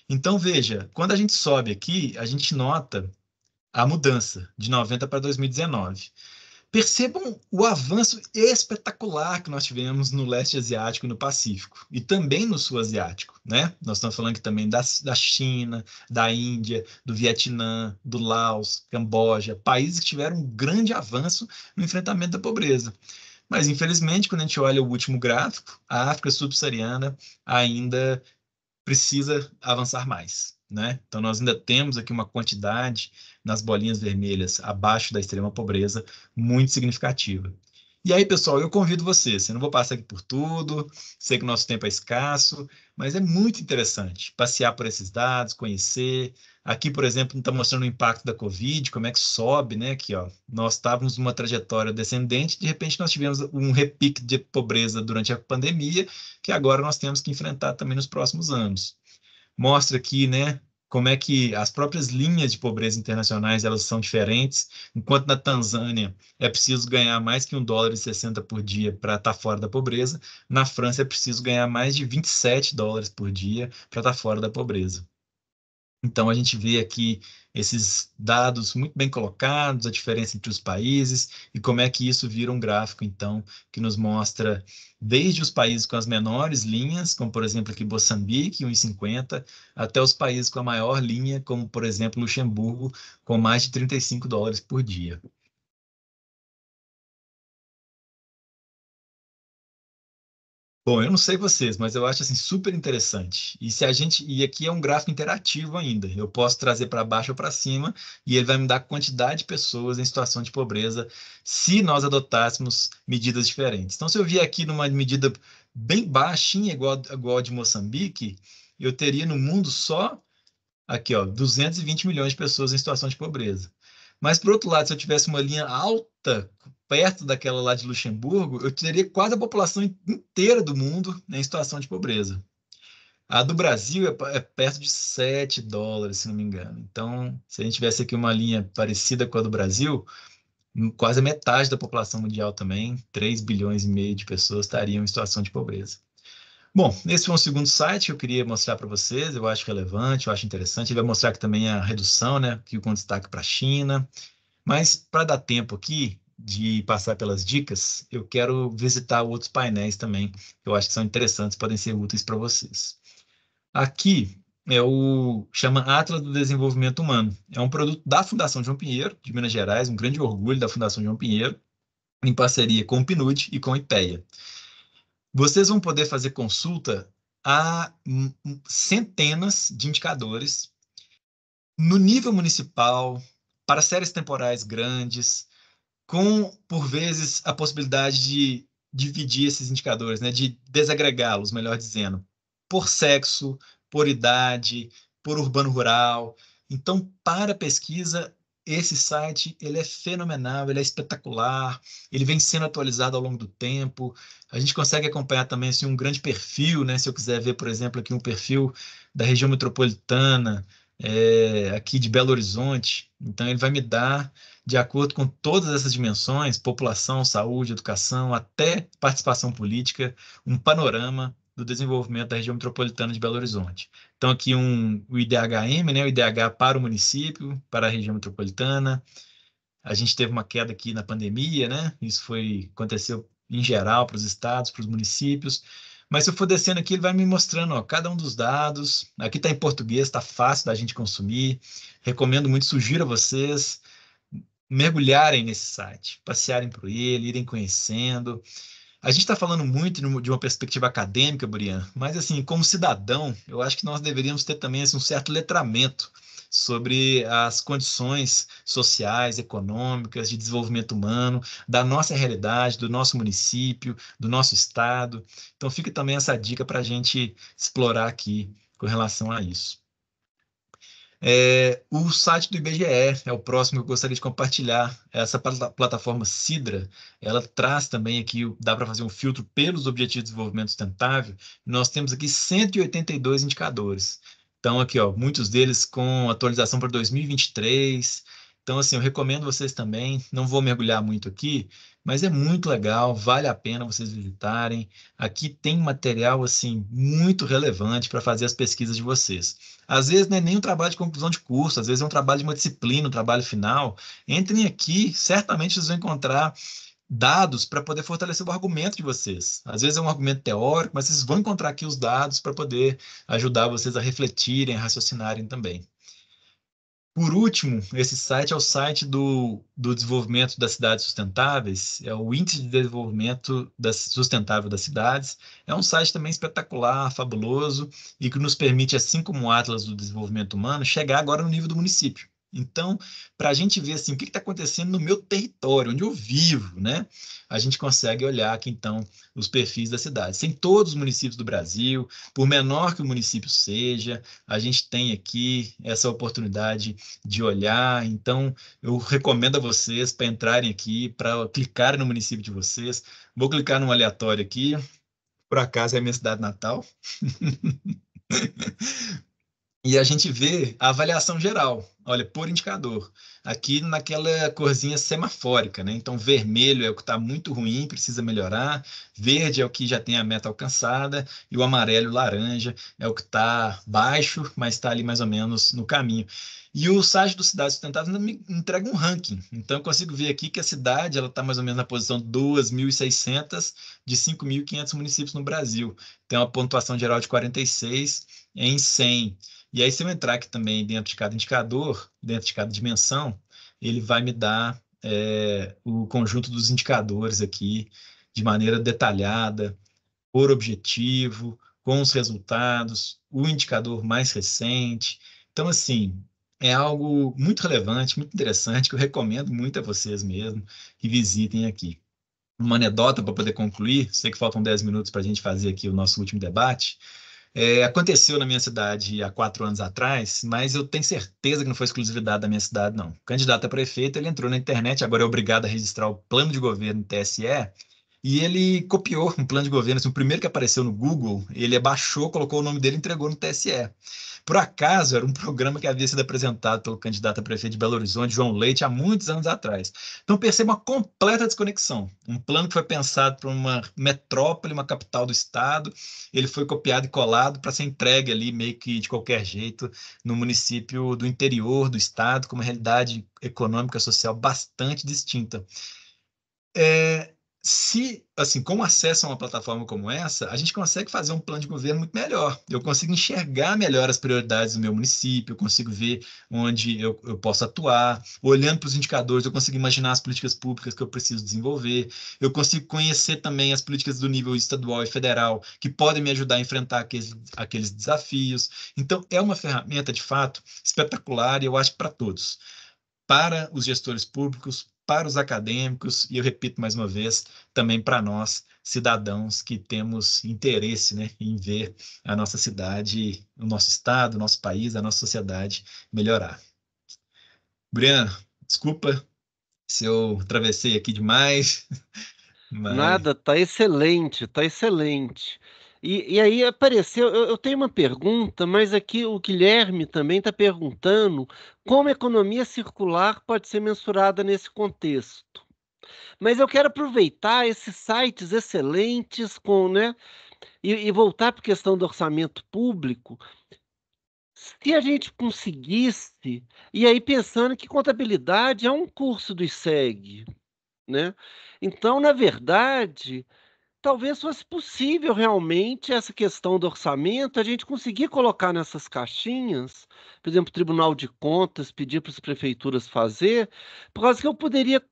Então, veja, quando a gente sobe aqui, a gente nota a mudança de 90 para 2019. Percebam o avanço espetacular que nós tivemos no leste asiático e no Pacífico, e também no sul asiático, né? Nós estamos falando aqui também da China, da Índia, do Vietnã, do Laos, Camboja, países que tiveram um grande avanço no enfrentamento da pobreza. Mas, infelizmente, quando a gente olha o último gráfico, a África subsaariana ainda precisa avançar mais, né? Então, nós ainda temos aqui uma quantidade nas bolinhas vermelhas abaixo da extrema pobreza muito significativa. E aí, pessoal, eu convido vocês. Eu não vou passar aqui por tudo, sei que o nosso tempo é escasso, mas é muito interessante passear por esses dados, conhecer. Aqui, por exemplo, está mostrando o impacto da Covid, como é que sobe, né? Aqui, ó, nós estávamos numa trajetória descendente, de repente nós tivemos um repique de pobreza durante a pandemia, que agora nós temos que enfrentar também nos próximos anos. Mostra aqui, né, como é que as próprias linhas de pobreza internacionais elas são diferentes. Enquanto na Tanzânia é preciso ganhar mais que 1,60 dólar por dia para estar fora da pobreza, na França é preciso ganhar mais de 27 dólares por dia para estar fora da pobreza. Então, a gente vê aqui esses dados muito bem colocados, a diferença entre os países e como é que isso vira um gráfico, então, que nos mostra desde os países com as menores linhas, como, por exemplo, aqui Moçambique, 1,50, até os países com a maior linha, como, por exemplo, Luxemburgo, com mais de 35 dólares por dia. Bom, eu não sei vocês, mas eu acho assim super interessante. E aqui é um gráfico interativo ainda. Eu posso trazer para baixo ou para cima e ele vai me dar a quantidade de pessoas em situação de pobreza se nós adotássemos medidas diferentes. Então, se eu vier aqui numa medida bem baixinha, igual a de Moçambique, eu teria no mundo só aqui, ó, 220 milhões de pessoas em situação de pobreza. Mas, por outro lado, se eu tivesse uma linha alta, perto daquela lá de Luxemburgo, eu teria quase a população inteira do mundo, né, em situação de pobreza. A do Brasil é perto de US$ 7, se não me engano. Então, se a gente tivesse aqui uma linha parecida com a do Brasil, quase a metade da população mundial também, 3,5 bilhões de pessoas estariam em situação de pobreza. Bom, esse foi um segundo site que eu queria mostrar para vocês. Eu acho relevante, eu acho interessante. Ele vai mostrar aqui também a redução, né? Aqui com destaque para a China. Mas para dar tempo aqui de passar pelas dicas, eu quero visitar outros painéis também, que eu acho que são interessantes, podem ser úteis para vocês. Aqui é o chama Atlas do Desenvolvimento Humano. É um produto da Fundação João Pinheiro, de Minas Gerais, um grande orgulho da Fundação João Pinheiro, em parceria com o PNUD e com o IPEA. Vocês vão poder fazer consulta a centenas de indicadores no nível municipal, para séries temporais grandes, com, por vezes, a possibilidade de dividir esses indicadores, né, de desagregá-los, melhor dizendo, por sexo, por idade, por urbano-rural. Então, para pesquisa, esse site ele é fenomenal, ele é espetacular, ele vem sendo atualizado ao longo do tempo. A gente consegue acompanhar também assim, um grande perfil, né? Se eu quiser ver, por exemplo, aqui um perfil da região metropolitana, aqui de Belo Horizonte, então ele vai me dar de acordo com todas essas dimensões, população, saúde, educação, até participação política, um panorama do desenvolvimento da região metropolitana de Belo Horizonte. Então, aqui o IDHM, né, o IDH para o município, para a região metropolitana. A gente teve uma queda aqui na pandemia, né? Aconteceu em geral para os estados, para os municípios. Mas se eu for descendo aqui, ele vai me mostrando, ó, cada um dos dados. Aqui está em português, está fácil da gente consumir. Recomendo muito, sugiro a vocês mergulharem nesse site, passearem por ele, irem conhecendo. A gente está falando muito de uma perspectiva acadêmica, Burian, mas assim, como cidadão, eu acho que nós deveríamos ter também assim, um certo letramento sobre as condições sociais, econômicas, de desenvolvimento humano, da nossa realidade, do nosso município, do nosso estado. Então fica também essa dica para a gente explorar aqui com relação a isso. O site do IBGE é o próximo que eu gostaria de compartilhar. Essa plataforma Sidra, ela traz também aqui, dá para fazer um filtro pelos Objetivos de Desenvolvimento Sustentável. Nós temos aqui 182 indicadores. Então, aqui, ó, muitos deles com atualização para 2023. Então, assim, eu recomendo vocês também. Não vou mergulhar muito aqui, mas é muito legal, vale a pena vocês visitarem. Aqui tem material, assim, muito relevante para fazer as pesquisas de vocês. Às vezes não é nem um trabalho de conclusão de curso, às vezes é um trabalho de uma disciplina, um trabalho final. Entrem aqui, certamente vocês vão encontrar dados para poder fortalecer o argumento de vocês. Às vezes é um argumento teórico, mas vocês vão encontrar aqui os dados para poder ajudar vocês a refletirem, a raciocinarem também. Por último, esse site é o site do desenvolvimento das cidades sustentáveis, é o Índice de Desenvolvimento Sustentável das Cidades. É um site também espetacular, fabuloso, e que nos permite, assim como o Atlas do Desenvolvimento Humano, chegar agora no nível do município. Então, para a gente ver assim, o que está acontecendo no meu território, onde eu vivo, né? A gente consegue olhar aqui, então, os perfis das cidades. Tem todos os municípios do Brasil, por menor que o município seja, a gente tem aqui essa oportunidade de olhar. Então, eu recomendo a vocês para entrarem aqui, para clicarem no município de vocês. Vou clicar num aleatório aqui, por acaso é a minha cidade natal, e a gente vê a avaliação geral. Olha, por indicador. Aqui naquela corzinha semafórica, né? Então, vermelho é o que está muito ruim, precisa melhorar. Verde é o que já tem a meta alcançada. E o amarelo e o laranja é o que está baixo, mas está ali mais ou menos no caminho. E o site do Cidades Sustentáveis ainda me entrega um ranking. Então, eu consigo ver aqui que a cidade ela está mais ou menos na posição 2.600 de 5.500 municípios no Brasil. Tem uma pontuação geral de 46 em 100. E aí, se eu entrar aqui também dentro de cada indicador, dentro de cada dimensão, ele vai me dar o conjunto dos indicadores aqui de maneira detalhada. por objetivo, com os resultados, o indicador mais recente. Então, assim, é algo muito relevante, muito interessante, que eu recomendo muito a vocês mesmo que visitem aqui. Uma anedota para poder concluir, sei que faltam 10 minutos para a gente fazer aqui o nosso último debate. Aconteceu na minha cidade há 4 anos atrás, mas eu tenho certeza que não foi exclusividade da minha cidade, não. O candidato a prefeito, ele entrou na internet, agora é obrigado a registrar o plano de governo no TSE, e ele copiou um plano de governo, assim, o primeiro que apareceu no Google, ele abaixou, colocou o nome dele e entregou no TSE. Por acaso, era um programa que havia sido apresentado pelo candidato a prefeito de Belo Horizonte, João Leite, há muitos anos atrás. Então, perceba uma completa desconexão. Um plano que foi pensado para uma metrópole, uma capital do estado, ele foi copiado e colado para ser entregue ali, meio que de qualquer jeito, no município do interior do estado, com uma realidade econômica e social bastante distinta. É, Se, assim, com acesso a uma plataforma como essa, a gente consegue fazer um plano de governo muito melhor. Eu consigo enxergar melhor as prioridades do meu município, eu consigo ver onde eu posso atuar. Olhando para os indicadores, eu consigo imaginar as políticas públicas que eu preciso desenvolver. Eu consigo conhecer também as políticas do nível estadual e federal, que podem me ajudar a enfrentar aqueles desafios. Então, é uma ferramenta, de fato, espetacular e eu acho que para todos, para os gestores públicos, para os acadêmicos e, eu repito mais uma vez, também para nós, cidadãos que temos interesse, né, em ver a nossa cidade, o nosso estado, o nosso país, a nossa sociedade melhorar. Briano, desculpa se eu atravessei aqui demais, mas Nada, tá excelente, tá excelente. E aí apareceu, eu tenho uma pergunta, mas aqui o Guilherme também está perguntando como a economia circular pode ser mensurada nesse contexto. Mas eu quero aproveitar esses sites excelentes com, né, e voltar para a questão do orçamento público. Se a gente conseguisse, e aí pensando que contabilidade é um curso do ICEG, né? Então, na verdade, talvez fosse possível realmente essa questão do orçamento, a gente conseguir colocar nessas caixinhas, por exemplo, o Tribunal de Contas pedir para as prefeituras fazer, por causa que eu poderia,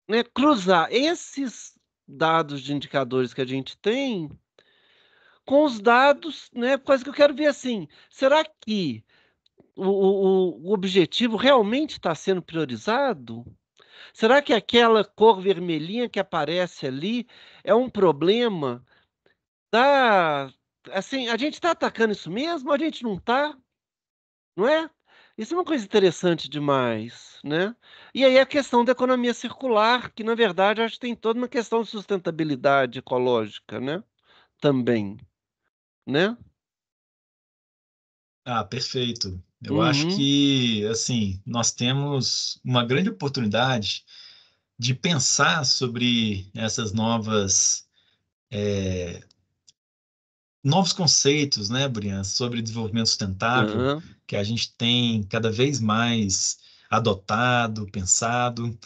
né, cruzar esses dados de indicadores que a gente tem com os dados, né, por causa que eu quero ver assim, será que o objetivo realmente está sendo priorizado? Será que aquela cor vermelhinha que aparece ali é um problema da assim, a gente está atacando isso mesmo ou a gente não está, não é? Isso é uma coisa interessante demais, né? E aí a questão da economia circular, que na verdade eu acho que tem toda uma questão de sustentabilidade ecológica, né? Também, né? perfeito. Eu acho Uhum. que, assim, nós temos uma grande oportunidade de pensar sobre essas novos conceitos, né, Brian, sobre desenvolvimento sustentável, Aham. que a gente tem cada vez mais adotado, pensado.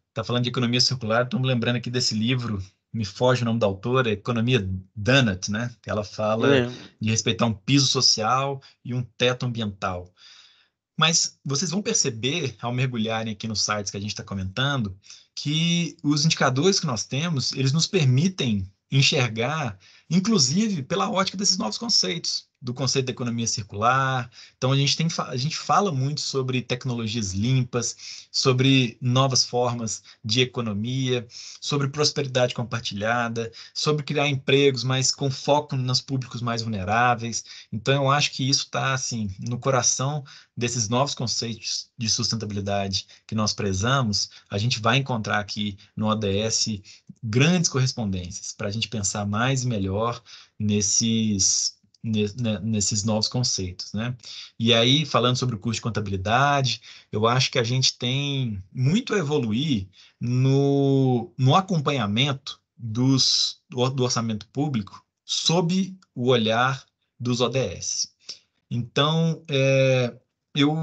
Está falando de economia circular, estou me lembrando aqui desse livro, me foge o nome da autora, Economia Donut, né? Que ela fala É. de respeitar um piso social e um teto ambiental. Mas vocês vão perceber, ao mergulharem aqui nos sites que a gente está comentando, que os indicadores que nós temos, eles nos permitem enxergar, inclusive pela ótica desses novos conceitos, do conceito da economia circular. Então, a gente fala muito sobre tecnologias limpas, sobre novas formas de economia, sobre prosperidade compartilhada, sobre criar empregos, mas com foco nos públicos mais vulneráveis. Então, eu acho que isso está, assim, no coração desses novos conceitos de sustentabilidade que nós prezamos, a gente vai encontrar aqui no ODS grandes correspondências para a gente pensar mais e melhor nesses novos conceitos, né? E aí, falando sobre o curso de contabilidade, eu acho que a gente tem muito a evoluir no acompanhamento do orçamento público sob o olhar dos ODS. Então, eu,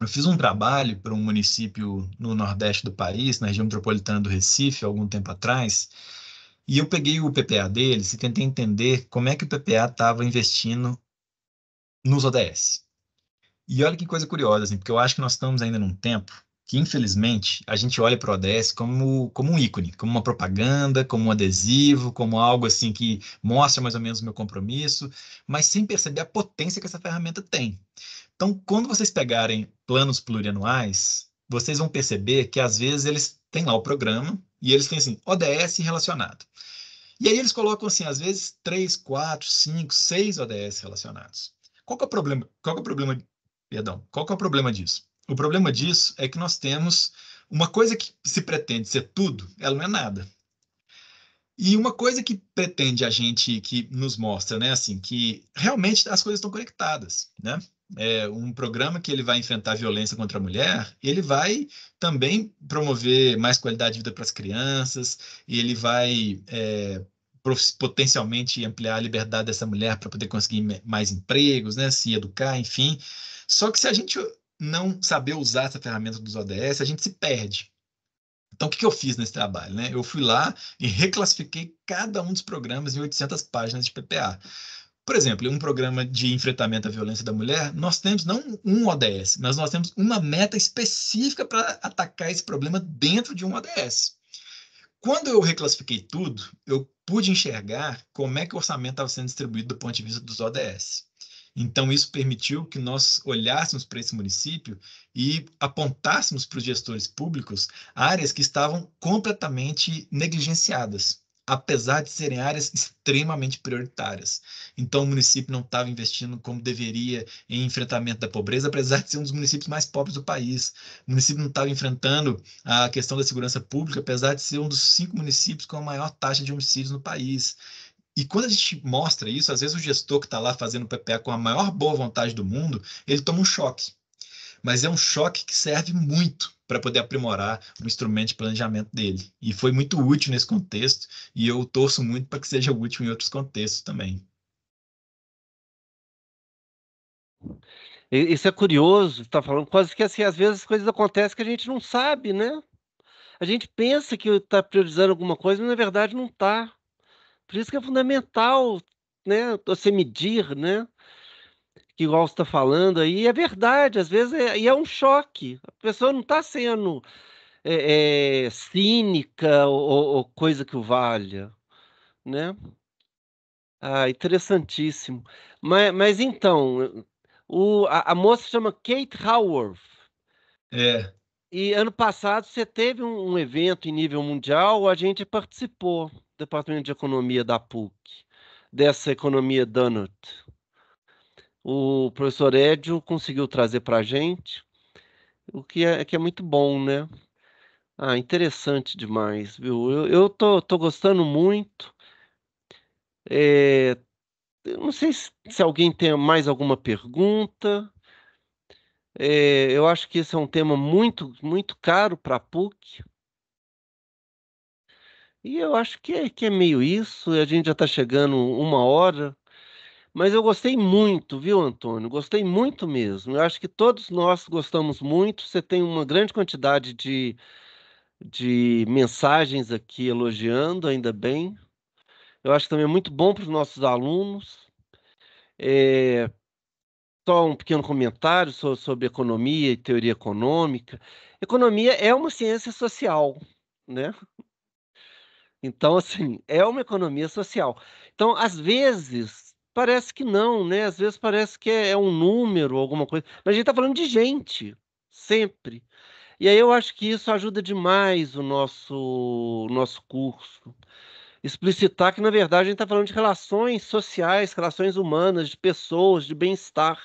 eu fiz um trabalho para um município no Nordeste do país, na região metropolitana do Recife, algum tempo atrás, e eu peguei o PPA deles e tentei entender como é que o PPA estava investindo nos ODS. E olha que coisa curiosa, assim, porque eu acho que nós estamos ainda num tempo que, infelizmente, a gente olha para o ODS como um ícone, como uma propaganda, como um adesivo, como algo assim que mostra mais ou menos o meu compromisso, mas sem perceber a potência que essa ferramenta tem. Então, quando vocês pegarem planos plurianuais, vocês vão perceber que às vezes eles têm lá o programa e eles têm assim, ODS relacionado. E aí eles colocam assim, às vezes, 3, 4, 5, 6 ODS relacionados. Qual que é o problema? Qual que é o problema? Perdão, qual que é o problema disso? O problema disso é que nós temos uma coisa que se pretende ser tudo, ela não é nada. E uma coisa que pretende a gente, que nos mostra, né, assim, que realmente as coisas estão conectadas, né? É um programa que ele vai enfrentar a violência contra a mulher, ele vai também promover mais qualidade de vida para as crianças, e ele vai potencialmente ampliar a liberdade dessa mulher para poder conseguir mais empregos, né, se educar, enfim. Só que se a gente não saber usar essa ferramenta dos ODS, a gente se perde. Então, o que que eu fiz nesse trabalho, né? Eu fui lá e reclassifiquei cada um dos programas em 800 páginas de PPA. Por exemplo, em um programa de enfrentamento à violência da mulher, nós temos não um ODS, mas nós temos uma meta específica para atacar esse problema dentro de um ODS. Quando eu reclassifiquei tudo, eu pude enxergar como é que o orçamento estava sendo distribuído do ponto de vista dos ODS. Então, isso permitiu que nós olhássemos para esse município e apontássemos para os gestores públicos áreas que estavam completamente negligenciadas, apesar de serem áreas extremamente prioritárias. Então, o município não estava investindo como deveria em enfrentamento da pobreza, apesar de ser um dos municípios mais pobres do país. O município não estava enfrentando a questão da segurança pública, apesar de ser um dos 5 municípios com a maior taxa de homicídios no país. E quando a gente mostra isso, às vezes o gestor que está lá fazendo o PPA com a maior boa vontade do mundo, ele toma um choque. Mas é um choque que serve muito para poder aprimorar o instrumento de planejamento dele. E foi muito útil nesse contexto, e eu torço muito para que seja útil em outros contextos também. Isso é curioso, está falando quase que assim, às vezes as coisas acontecem que a gente não sabe, né? A gente pensa que está priorizando alguma coisa, mas na verdade não está. Por isso que é fundamental, né, você medir, né? Que igual você está falando aí, é verdade, às vezes e é um choque. A pessoa não está sendo cínica ou coisa que o valha, né? Ah, interessantíssimo. Mas então, a moça chama Kate Howarth. É, E ano passado você teve um evento em nível mundial, a gente participou, Departamento de Economia da PUC, dessa economia donut. O professor Edio conseguiu trazer para a gente, o que é muito bom, né? Ah, interessante demais, viu? Eu tô gostando muito. É, eu não sei se alguém tem mais alguma pergunta. Eu acho que esse é um tema muito, muito caro para a PUC. E eu acho que é meio isso. A gente já está chegando 1 hora. Mas eu gostei muito, viu, Antônio? Gostei muito mesmo. Eu acho que todos nós gostamos muito. Você tem uma grande quantidade de mensagens aqui elogiando, ainda bem. Eu acho que também é muito bom para os nossos alunos. É, só um pequeno comentário sobre economia e teoria econômica. Economia é uma ciência social, né? Então, assim, é uma economia social. Então, às vezes, parece que não, né? Às vezes parece que é um número, alguma coisa. Mas a gente está falando de gente, sempre. E aí eu acho que isso ajuda demais o nosso curso. Explicitar que, na verdade, a gente está falando de relações sociais, relações humanas, de pessoas, de bem-estar,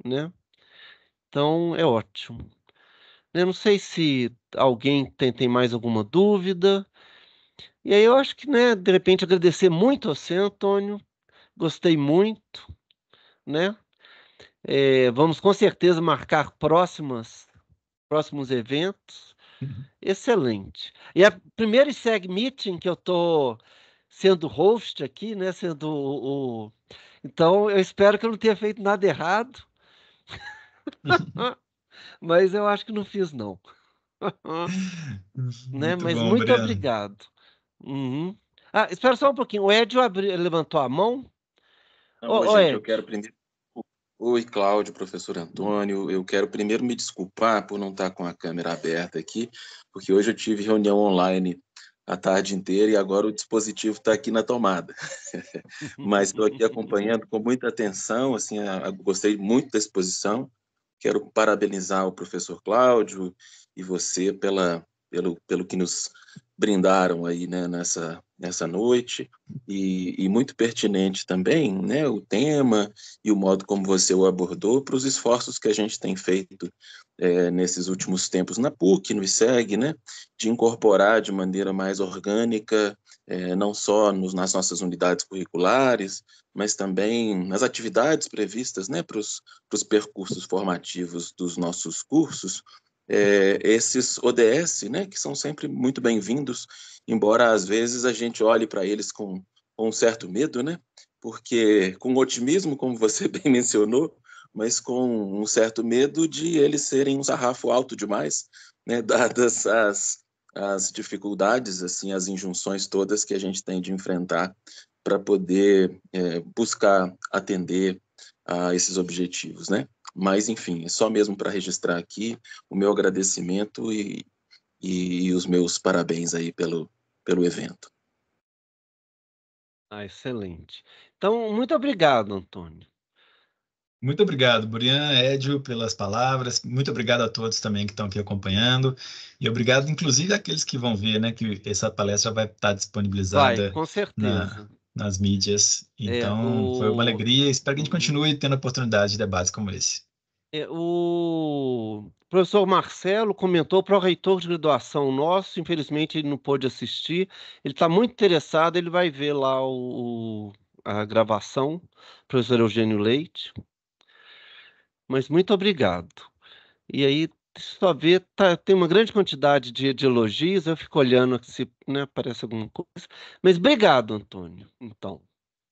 né? Então, é ótimo. Eu não sei se alguém tem mais alguma dúvida. E aí eu acho que, né, de repente agradecer muito a você, Antônio. Gostei muito, né? Vamos com certeza marcar próximos eventos. Excelente. E a primeira SEG Meeting que eu estou sendo host aqui, né? Sendo Então, eu espero que eu não tenha feito nada errado, mas eu acho que não fiz, não. Né? muito Mas bom, muito Breno. obrigado. Uhum. Ah, espera só um pouquinho. O Edio levantou a mão. Não, Ô, ô, ô, gente, eu Edio. quero primeiro. Oi, Cláudio, professor Antônio. Eu quero primeiro me desculpar por não estar com a câmera aberta aqui, porque hoje eu tive reunião online a tarde inteira e agora o dispositivo está aqui na tomada. Mas estou aqui acompanhando com muita atenção, assim, gostei muito da exposição. Quero parabenizar o professor Cláudio e você pelo que nos brindaram aí, né, nessa noite, e muito pertinente também, né, o tema e o modo como você o abordou para os esforços que a gente tem feito nesses últimos tempos na PUC, no ISEG, né, de incorporar de maneira mais orgânica, não só nas nossas unidades curriculares, mas também nas atividades previstas, né, para os percursos formativos dos nossos cursos, esses ODS, né, que são sempre muito bem-vindos, embora às vezes a gente olhe para eles com um certo medo, né, porque com otimismo, como você bem mencionou, mas com um certo medo de eles serem um sarrafo alto demais, né, dadas as dificuldades, assim, as injunções todas que a gente tem de enfrentar para poder buscar atender a esses objetivos, né? Mas, enfim, é só mesmo para registrar aqui o meu agradecimento e os meus parabéns aí pelo evento. Excelente. Então, muito obrigado, Antônio. Muito obrigado, Burian, Edio, pelas palavras. Muito obrigado a todos também que estão aqui acompanhando. E obrigado, inclusive, àqueles que vão ver, né? Que essa palestra vai estar Vai, disponibilizada com certeza. nas mídias. É, Então, foi uma alegria. Espero que a gente continue tendo oportunidade de debates como esse. O professor Marcelo comentou para o reitor de graduação nosso, infelizmente ele não pôde assistir. Ele está muito interessado, ele vai ver lá a gravação, professor Eugênio Leite. Mas muito obrigado. E aí, só ver, tem uma grande quantidade de elogios, eu fico olhando se, né, aparece alguma coisa. Mas obrigado, Antônio, então.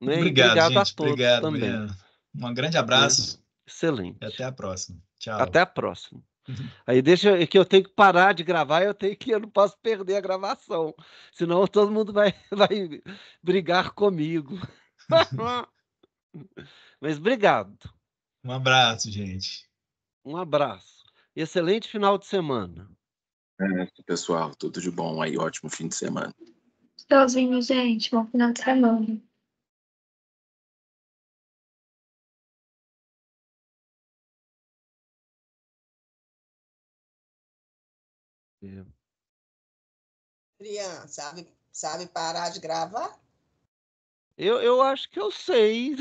Né? E Obrigado, obrigado a gente. todos Obrigado, também. Burian. Um grande Né? abraço e até Excelente. a próxima. Tchau. Até a próxima. Aí que eu tenho que parar de gravar, eu não posso perder a gravação. Senão todo mundo vai brigar comigo. Mas obrigado. Um abraço, gente. Um abraço. Excelente final de semana. Pessoal, tudo de bom aí, ótimo fim de semana. Tchauzinho, gente. Bom final de semana. Criança, sabe parar de gravar? Eu acho que eu sei.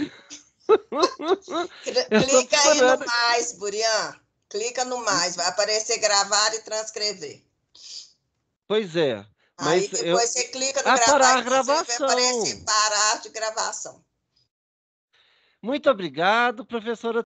Clica aí no mais, Burian. Clica no mais, vai aparecer gravar e transcrever. Pois é. Aí depois você clica no gravar parar a e vai gravação. aparecer parar de gravação. Muito obrigado, professora